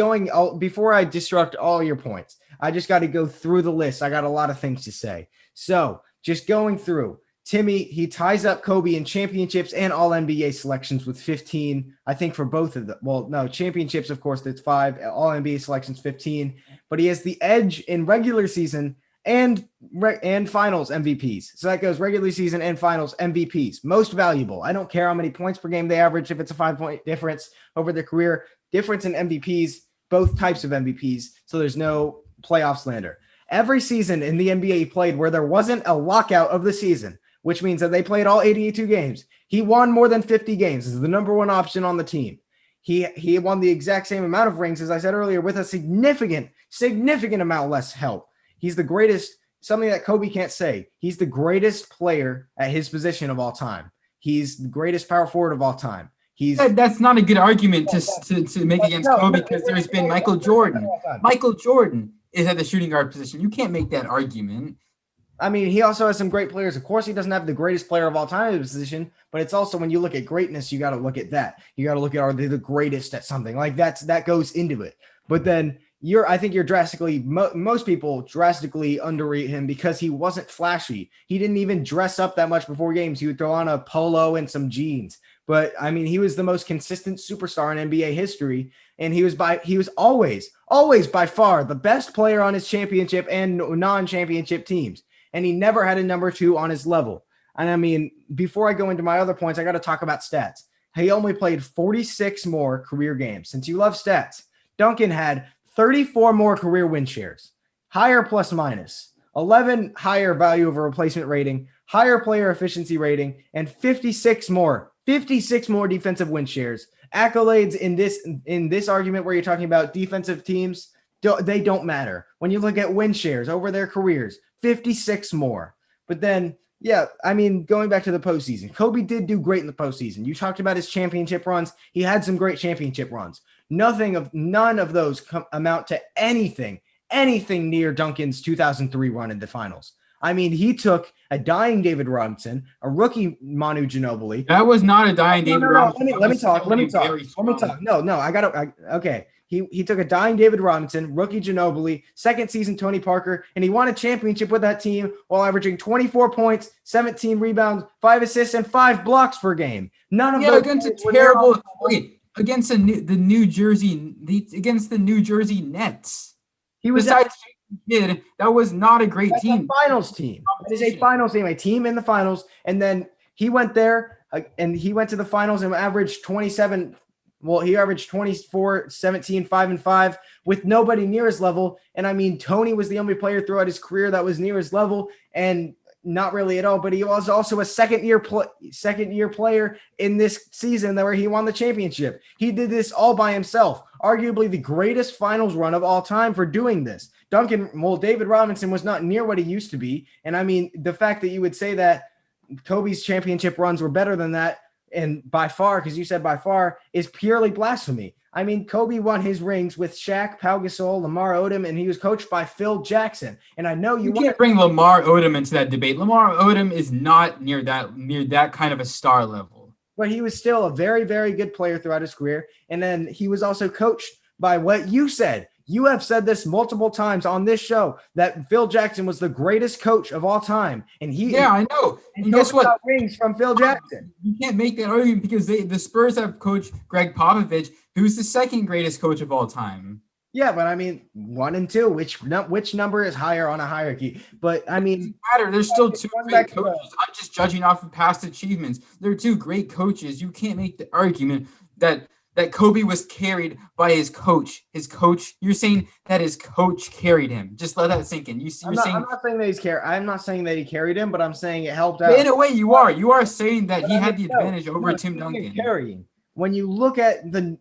before I disrupt all your points, I just got to go through the list. I got a lot of things to say. So just going through, Timmy, he ties up Kobe in championships and all NBA selections with 15, I think, for both of them. Well, no, championships, of course, that's 5, all NBA selections 15, but he has the edge in regular season and finals MVPs. So that goes regular season and finals MVPs, most valuable. I don't care how many points per game they average, if it's a 5-point difference over their career, difference in MVPs, both types of MVPs. So there's no playoff slander. Every season in the NBA he played where there wasn't a lockout of the season, which means that they played all 82 games. He won more than 50 games. This is the number one option on the team. He won the exact same amount of rings, as I said earlier, with a significant amount less help. He's the greatest, something that Kobe can't say. He's the greatest player at his position of all time. He's the greatest power forward of all time. That's not a good argument to make against Kobe because there's been Michael Jordan. Michael Jordan is at the shooting guard position. You can't make that argument. I mean, he also has some great players. Of course, he doesn't have the greatest player of all time in his position, but it's also when you look at greatness, you got to look at that. You got to look at, are they the greatest at something? Like that goes into it. But then I think you're drastically, most people drastically underrate him because he wasn't flashy. He didn't even dress up that much before games. He would throw on a polo and some jeans. But I mean, he was the most consistent superstar in NBA history. And he was always by far the best player on his championship and non-championship teams. And he never had a number 2 on his level. And I mean, before I go into my other points, I got to talk about stats. He only played 46 more career games. Since you love stats, Duncan had 34 more career win shares, higher plus minus, 11 higher value over replacement rating, higher player efficiency rating, and 56 more defensive win shares. Accolades in this argument where you're talking about defensive teams, they don't matter. When you look at win shares over their careers, 56 more. But then, yeah, I mean, going back to the postseason, Kobe did do great in the postseason. You talked about his championship runs. He had some great championship runs. None of those amount to anything near Duncan's 2003 run in the finals. I mean, he took a dying David Robinson, a rookie Manu Ginobili. That was not a dying David Robinson. Let me talk. Okay. He took a dying David Robinson, rookie Ginobili, second season Tony Parker, and he won a championship with that team while averaging 24 points, 17 rebounds, 5 assists, and 5 blocks per game. None of those against a terrible against the New Jersey Nets. He was that was not a great team. Finals team. It is a finals team, a team in the finals, and then he went there and he went to the finals and averaged 27. Well, he averaged 24, 17, 5 and 5 with nobody near his level. And I mean, Tony was the only player throughout his career that was near his level, and not really at all. But he was also a second year player in this season where he won the championship. He did this all by himself. Arguably the greatest finals run of all time for doing this. David Robinson was not near what he used to be. And I mean, the fact that you would say that Kobe's championship runs were better than that, and by far, because you said by far, is purely blasphemy. I mean, Kobe won his rings with Shaq, Pau Gasol, Lamar Odom, and he was coached by Phil Jackson. And I know you can't bring Lamar Odom into that debate. Lamar Odom is not near that kind of a star level. But he was still a very, very good player throughout his career. And then he was also coached by what you said. You have said this multiple times on this show that Phil Jackson was the greatest coach of all time. And I know. And guess what? Rings from Phil Jackson. You can't make that argument because the Spurs have coached Greg Popovich, who's the second greatest coach of all time. Yeah, but I mean, 1 and 2, which number is higher on a hierarchy? But I mean, it doesn't matter. There's still 2 great coaches. I'm just judging off of past achievements. They're 2 great coaches. You can't make the argument that Kobe was carried by his coach. You're saying that his coach carried him. Just let that sink in. I'm not saying that he carried him, but I'm saying it helped out. In a way, you are. You are saying that he had the advantage over Tim Duncan. Carrying. When you look at the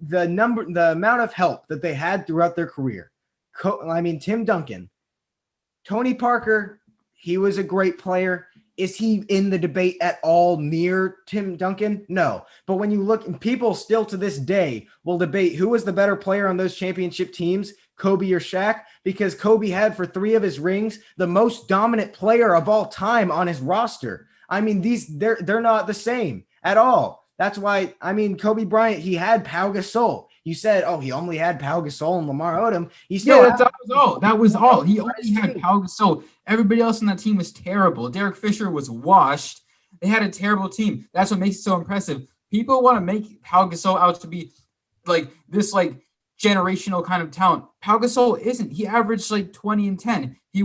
amount of help that they had throughout their career, Tim Duncan, Tony Parker, he was a great player. Is he in the debate at all near Tim Duncan? No. But when you look, people still to this day will debate who was the better player on those championship teams, Kobe or Shaq, because Kobe had for 3 of his rings the most dominant player of all time on his roster. I mean, they're not the same at all. That's why, I mean, Kobe Bryant, he had Pau Gasol. You said, he only had Pau Gasol and Lamar Odom. That was all. He only had Pau Gasol. Everybody else on that team was terrible. Derek Fisher was washed. They had a terrible team. That's what makes it so impressive. People want to make Pau Gasol out to be like this, like generational kind of talent. Pau Gasol isn't. He averaged like 20 and 10. He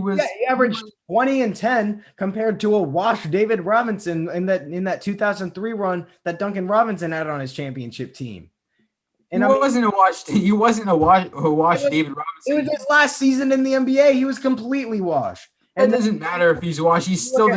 averaged 20 and 10 compared to a washed David Robinson in that 2003 run that Duncan Robinson had on his championship team. And he wasn't a washed David Robinson. It was his last season in the NBA. He was completely washed. It doesn't matter if he's washed. He's still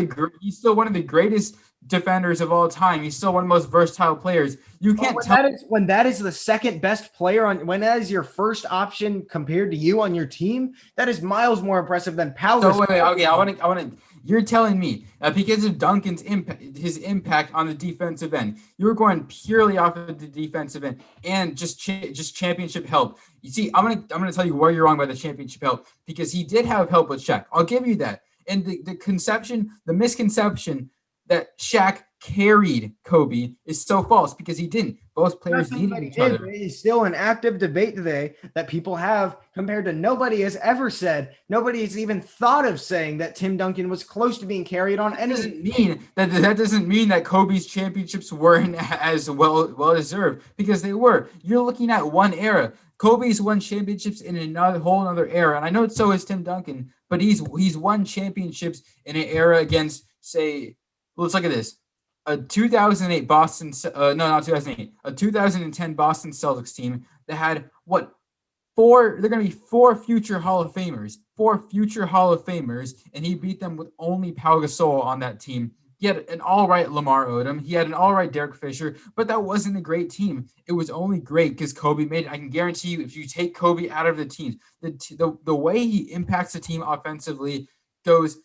one of the greatest defenders of all time. He's still one of the most versatile players. You can't tell when that is the second best player when that is your first option compared to you on your team. That is miles more impressive than Pau. So wait, okay. I want to You're telling me that because of Duncan's impact, his impact on the defensive end, you're going purely off of the defensive end and just championship help. You see, I'm gonna tell you where you're wrong by the championship help, because he did have help with Shaq. I'll give you that. And the misconception that Shaq carried Kobe is so false, because he didn't. Both players needed each other. It's still an active debate today that people have, compared to nobody has ever said, nobody has even thought of saying that Tim Duncan was close to being carried on any. That doesn't mean that Kobe's championships weren't as well deserved, because they were. You're looking at one era. Kobe's won championships in another whole other era, and I know so is Tim Duncan, but he's won championships in an era against, say, let's look at this. A 2008 Boston, not 2008, a 2010 Boston Celtics team that had they're going to be four future Hall of Famers, and he beat them with only Pau Gasol on that team. He had an all right Lamar Odom. He had an all right Derek Fisher, but that wasn't a great team. It was only great because Kobe made it. I can guarantee you, if you take Kobe out of the team, the way he impacts the team offensively goes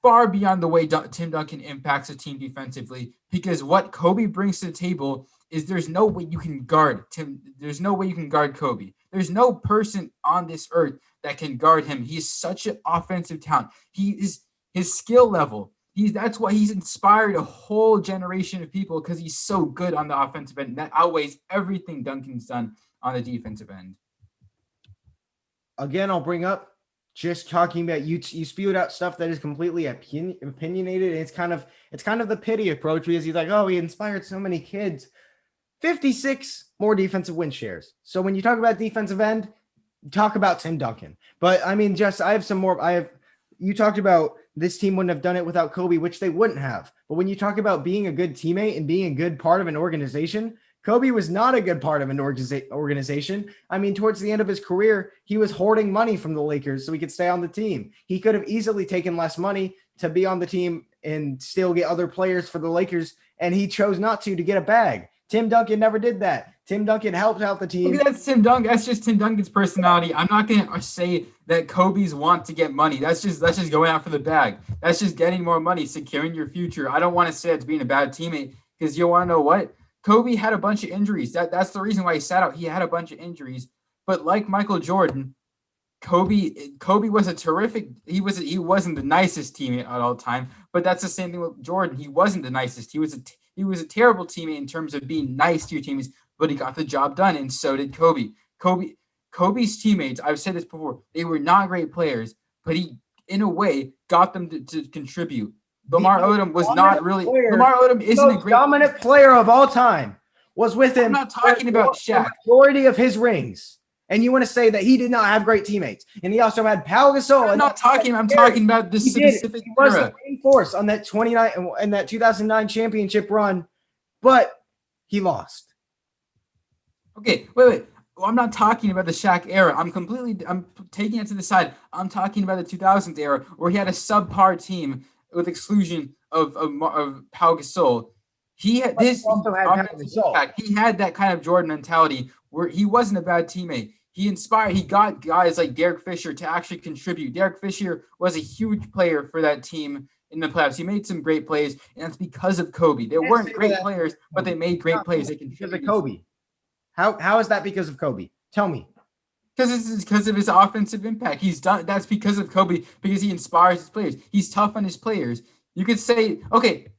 far beyond the way Tim Duncan impacts a team defensively, because what Kobe brings to the table is there's no way you can guard Tim. There's no way you can guard Kobe. There's no person on this earth that can guard him. He's such an offensive talent. He is his skill level. That's why he's inspired a whole generation of people, because he's so good on the offensive end. That outweighs everything Duncan's done on the defensive end. Again, I'll bring up, just talking about you spewed out stuff that is completely opinionated. And it's kind of the pity approach, because he's like, oh, he inspired so many kids. 56 more defensive win shares. So when you talk about defensive end, talk about Tim Duncan. But I mean, you talked about this team wouldn't have done it without Kobe, which they wouldn't have. But when you talk about being a good teammate and being a good part of an organization, Kobe was not a good part of an organization. I mean, towards the end of his career, he was hoarding money from the Lakers so he could stay on the team. He could have easily taken less money to be on the team and still get other players for the Lakers, and he chose not to get a bag. Tim Duncan never did that. Tim Duncan helped out the team. That's Tim Duncan. That's just Tim Duncan's personality. I'm not going to say that Kobe's want to get money. That's just going out for the bag. That's just getting more money, securing your future. I don't want to say it's being a bad teammate, because you want to know what? Kobe had a bunch of injuries. That's the reason why he sat out. He had a bunch of injuries. But like Michael Jordan, Kobe was a terrific. He wasn't the nicest teammate at all time. But that's the same thing with Jordan. He wasn't the nicest. He was a terrible teammate in terms of being nice to your teammates, but he got the job done, and so did Kobe. Kobe's teammates, I've said this before, they were not great players, but he, in a way, got them to contribute. Lamar Odom was not really. Lamar Odom isn't a great dominant player of all time. Was with him. I'm not talking about Shaq. The majority of his rings, and you want to say that he did not have great teammates, and he also had Pau Gasol. I'm talking about this specific He was the main force on that 2009 championship run, but he lost. Okay, wait. Well, I'm not talking about the Shaq era. I'm taking it to the side. I'm talking about the 2000s era, where he had a subpar team with exclusion of Pau Gasol. He had he had that kind of Jordan mentality where he wasn't a bad teammate. He got guys like Derek Fisher to actually contribute. Derek Fisher was a huge player for that team in the playoffs. He made some great plays, and that's because of Kobe. They weren't great players, but they made great plays. They contributed. Because of Kobe. How is that because of Kobe? Tell me. Because of his offensive impact. That's because of Kobe, because he inspires his players. He's tough on his players. You could say, okay,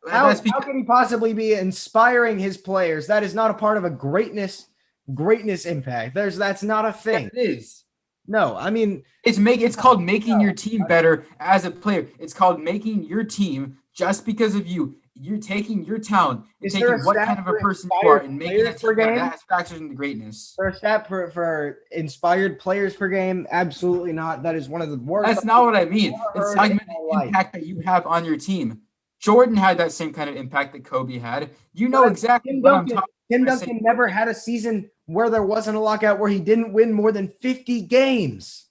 how can he possibly be inspiring his players? That is not a part of a greatness impact. That's not a thing. It is. No, I mean, it's called making your team better as a player. It's called making your team just because of you. You're taking your talent and taking what kind of a person you are and making that team better. That factors into greatness. Is there a stat for inspired players per game? Absolutely not. That is one of the worst. That's not what I mean. It's talking about the impact that you have on your team. Jordan had that same kind of impact that Kobe had. You know exactly what I'm talking about. Tim Duncan never had a season where there wasn't a lockout where he didn't win more than 50 games.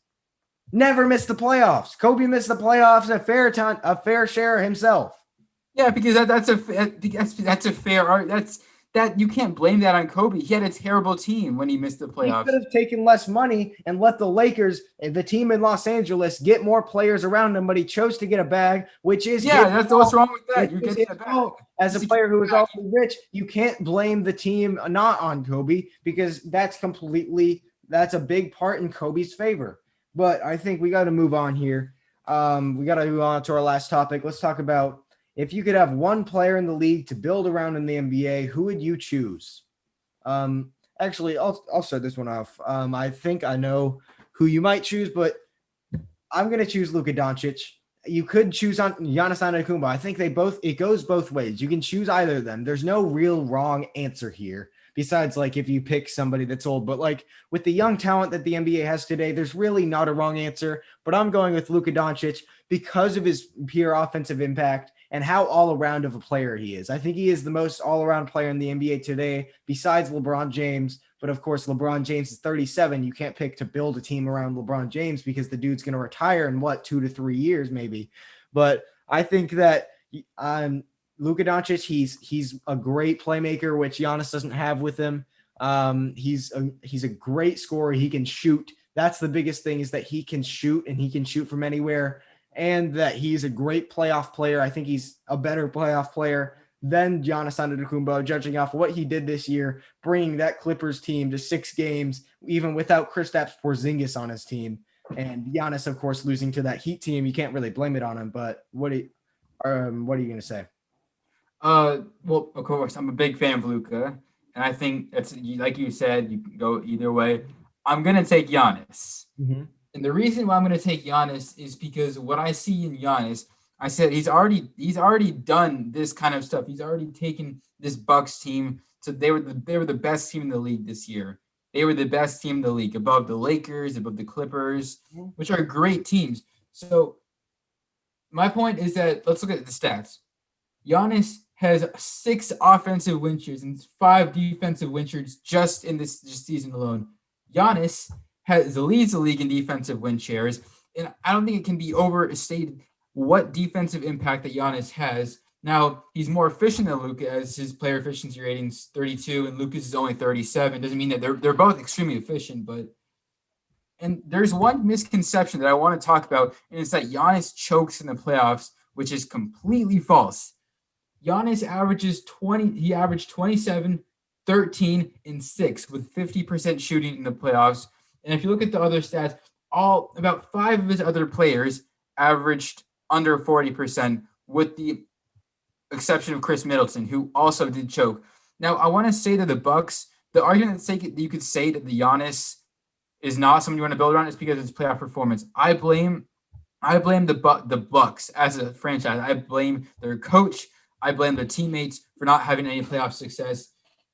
Never missed the playoffs. Kobe missed the playoffs a fair share himself. Yeah, because that's a fair art. that you can't blame that on Kobe. He had a terrible team when he missed the He playoffs. could have taken less money and let the Lakers, the team in Los Angeles, get more players around him, but he chose to get a bag, which is Yeah, that's what's wrong with that. You're his getting a bag. fault. As a player who is also rich, you can't blame the team not on Kobe because that's a big part in Kobe's favor. But I think we got to move on here. We got to move on to our last topic. Let's talk about if you could have one player in the league to build around in the NBA, who would you choose? Actually, I'll start this one off. I think I know who you might choose, but I'm going to choose Luka Doncic. You could choose on Giannis Antetokounmpo. I think it goes both ways. You can choose either of them. There's no real wrong answer here besides like if you pick somebody that's old, but like with the young talent that the NBA has today, there's really not a wrong answer, but I'm going with Luka Doncic because of his pure offensive impact and how all around of a player he is. I think he is the most all around player in the NBA today besides LeBron James. But of course, LeBron James is 37. You can't pick to build a team around LeBron James because the dude's going to retire in 2 to 3 years, maybe. But I think that Luka Doncic, he's a great playmaker, which Giannis doesn't have with him. He's a great scorer. He can shoot. That's the biggest thing is that he can shoot and he can shoot from anywhere, and that he's a great playoff player. I think he's a better playoff player than Giannis Antetokounmpo, judging off what he did this year, bringing that Clippers team to 6 games, even without Kristaps Porzingis on his team. And Giannis, of course, losing to that Heat team. You can't really blame it on him, but what are you going to say? Well, of course, I'm a big fan of Luka, and I think it's like you said, you can go either way. I'm going to take Giannis. Mm-hmm. And the reason why I'm going to take Giannis is because what I see in Giannis, I said he's already done this kind of stuff. He's already taken this Bucks team to they were the best team in the league this year. They were the best team in the league, above the Lakers, above the Clippers, which are great teams. So my point is that let's look at the stats. Giannis has 6 offensive win shares and 5 defensive win shares just in this season alone. Giannis leads the league in defensive win shares, and I don't think it can be overstated what defensive impact that Giannis has. Now, he's more efficient than Luka, as his player efficiency rating's 32 and Luka's is only 37. Doesn't mean that they're both extremely efficient, and there's one misconception that I want to talk about, and it's that Giannis chokes in the playoffs, which is completely false. Giannis averaged 27, 13, and 6 with 50% shooting in the playoffs. And if you look at the other stats, about 5 of his other players averaged under 40%, with the exception of Chris Middleton, who also did choke. Now, I want to say that the Bucks, the argument that you could say that the Giannis is not someone you want to build around is because of his playoff performance. I blame the Bucks as a franchise. I blame their coach. I blame their teammates for not having any playoff success.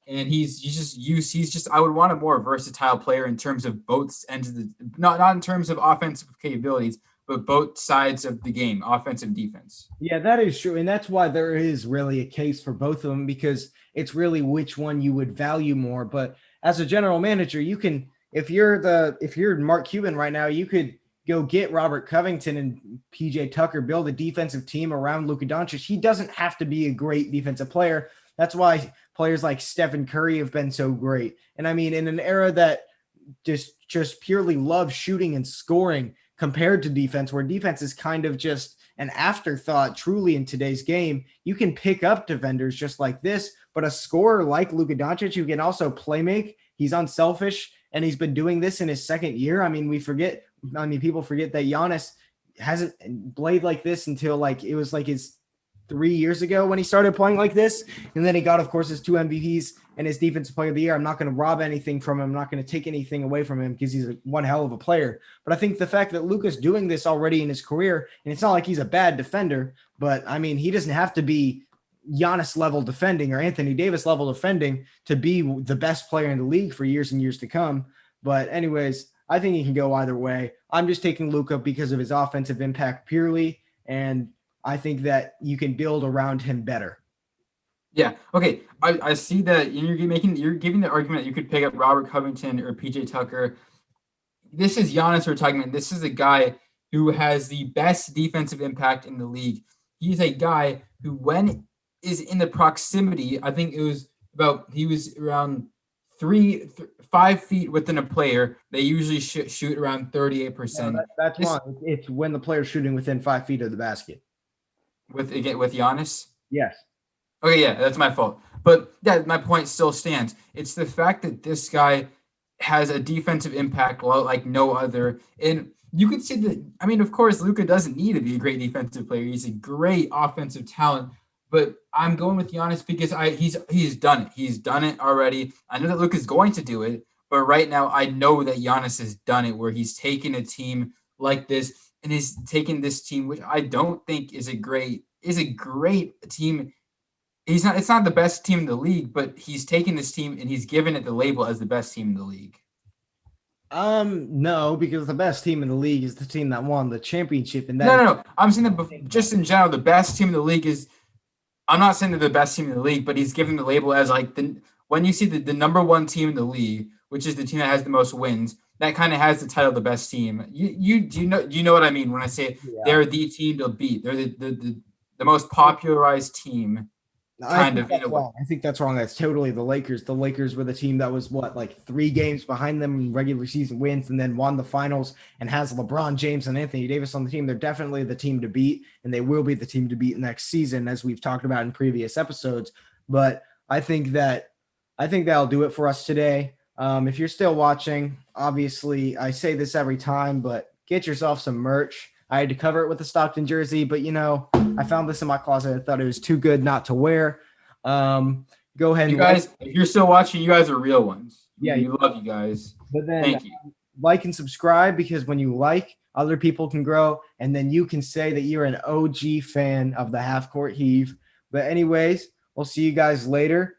And I would want a more versatile player in terms of both ends of the, not in terms of offensive capabilities, but both sides of the game, offense and defense. Yeah, that is true. And that's why there is really a case for both of them, because it's really which one you would value more. But as a general manager, you can, if you're Mark Cuban right now, you could go get Robert Covington and PJ Tucker, build a defensive team around Luka Doncic. He doesn't have to be a great defensive player. That's why players like Stephen Curry have been so great. And I mean, in an era that just purely loves shooting and scoring compared to defense, where defense is kind of just an afterthought truly in today's game, you can pick up defenders just like this, but a scorer like Luka Doncic, who can also play make, he's unselfish, and he's been doing this in his second year. I mean, people forget that Giannis hasn't played like this until it was his 3 years ago when he started playing like this. And then he got, of course, his 2 MVPs and his defensive player of the year. I'm not going to rob anything from him. I'm not going to take anything away from him because he's one hell of a player. But I think the fact that Luka's doing this already in his career, and it's not like he's a bad defender, but I mean, he doesn't have to be Giannis level defending or Anthony Davis level defending to be the best player in the league for years and years to come. But anyways, I think he can go either way. I'm just taking Luka because of his offensive impact purely, and I think that you can build around him better. Yeah. Okay. I see that you're giving the argument that you could pick up Robert Covington or PJ Tucker. This is Giannis we're talking about. This is a guy who has the best defensive impact in the league. He's a guy who, when is in the proximity, I think it was he was around 5 feet within a player. They usually shoot around 38%. That's wrong. It's when the player's shooting within 5 feet of the basket. With Giannis? Yes. Okay, yeah, that's my fault. But yeah, my point still stands. It's the fact that this guy has a defensive impact like no other. And you could see that, I mean, of course, Luka doesn't need to be a great defensive player. He's a great offensive talent. But I'm going with Giannis because he's done it. He's done it already. I know that Luka's going to do it, but right now I know that Giannis has done it, where he's taken a team like this and he's taken this team, which I don't think is a great team. It's not the best team in the league, but he's taken this team and he's given it the label as the best team in the league. No, because the best team in the league is the team that won the championship. And No. I'm saying that just in general, the best team in the league is. I'm not saying they're the best team in the league, but he's giving the label as like when you see the number one team in the league, which is the team that has the most wins, that kind of has the title of the best team. You know what I mean when I say they're the team to beat. They're the most popularized team. I think that's wrong. That's totally the Lakers. The Lakers were the team that was like 3 games behind them in regular season wins and then won the finals and has LeBron James and Anthony Davis on the team. They're definitely the team to beat, and they will be the team to beat next season, as we've talked about in previous episodes. But I think that'll do it for us today. If you're still watching, obviously I say this every time, but get yourself some merch. I had to cover it with a Stockton jersey, but I found this in my closet. I thought it was too good not to wear. Go ahead. You guys, if you're still watching, you guys are real ones. Yeah, we love you guys. But then thank you. Like and subscribe, because when you like, other people can grow, and then you can say that you're an OG fan of the Half Court Heave. But anyways, we'll see you guys later.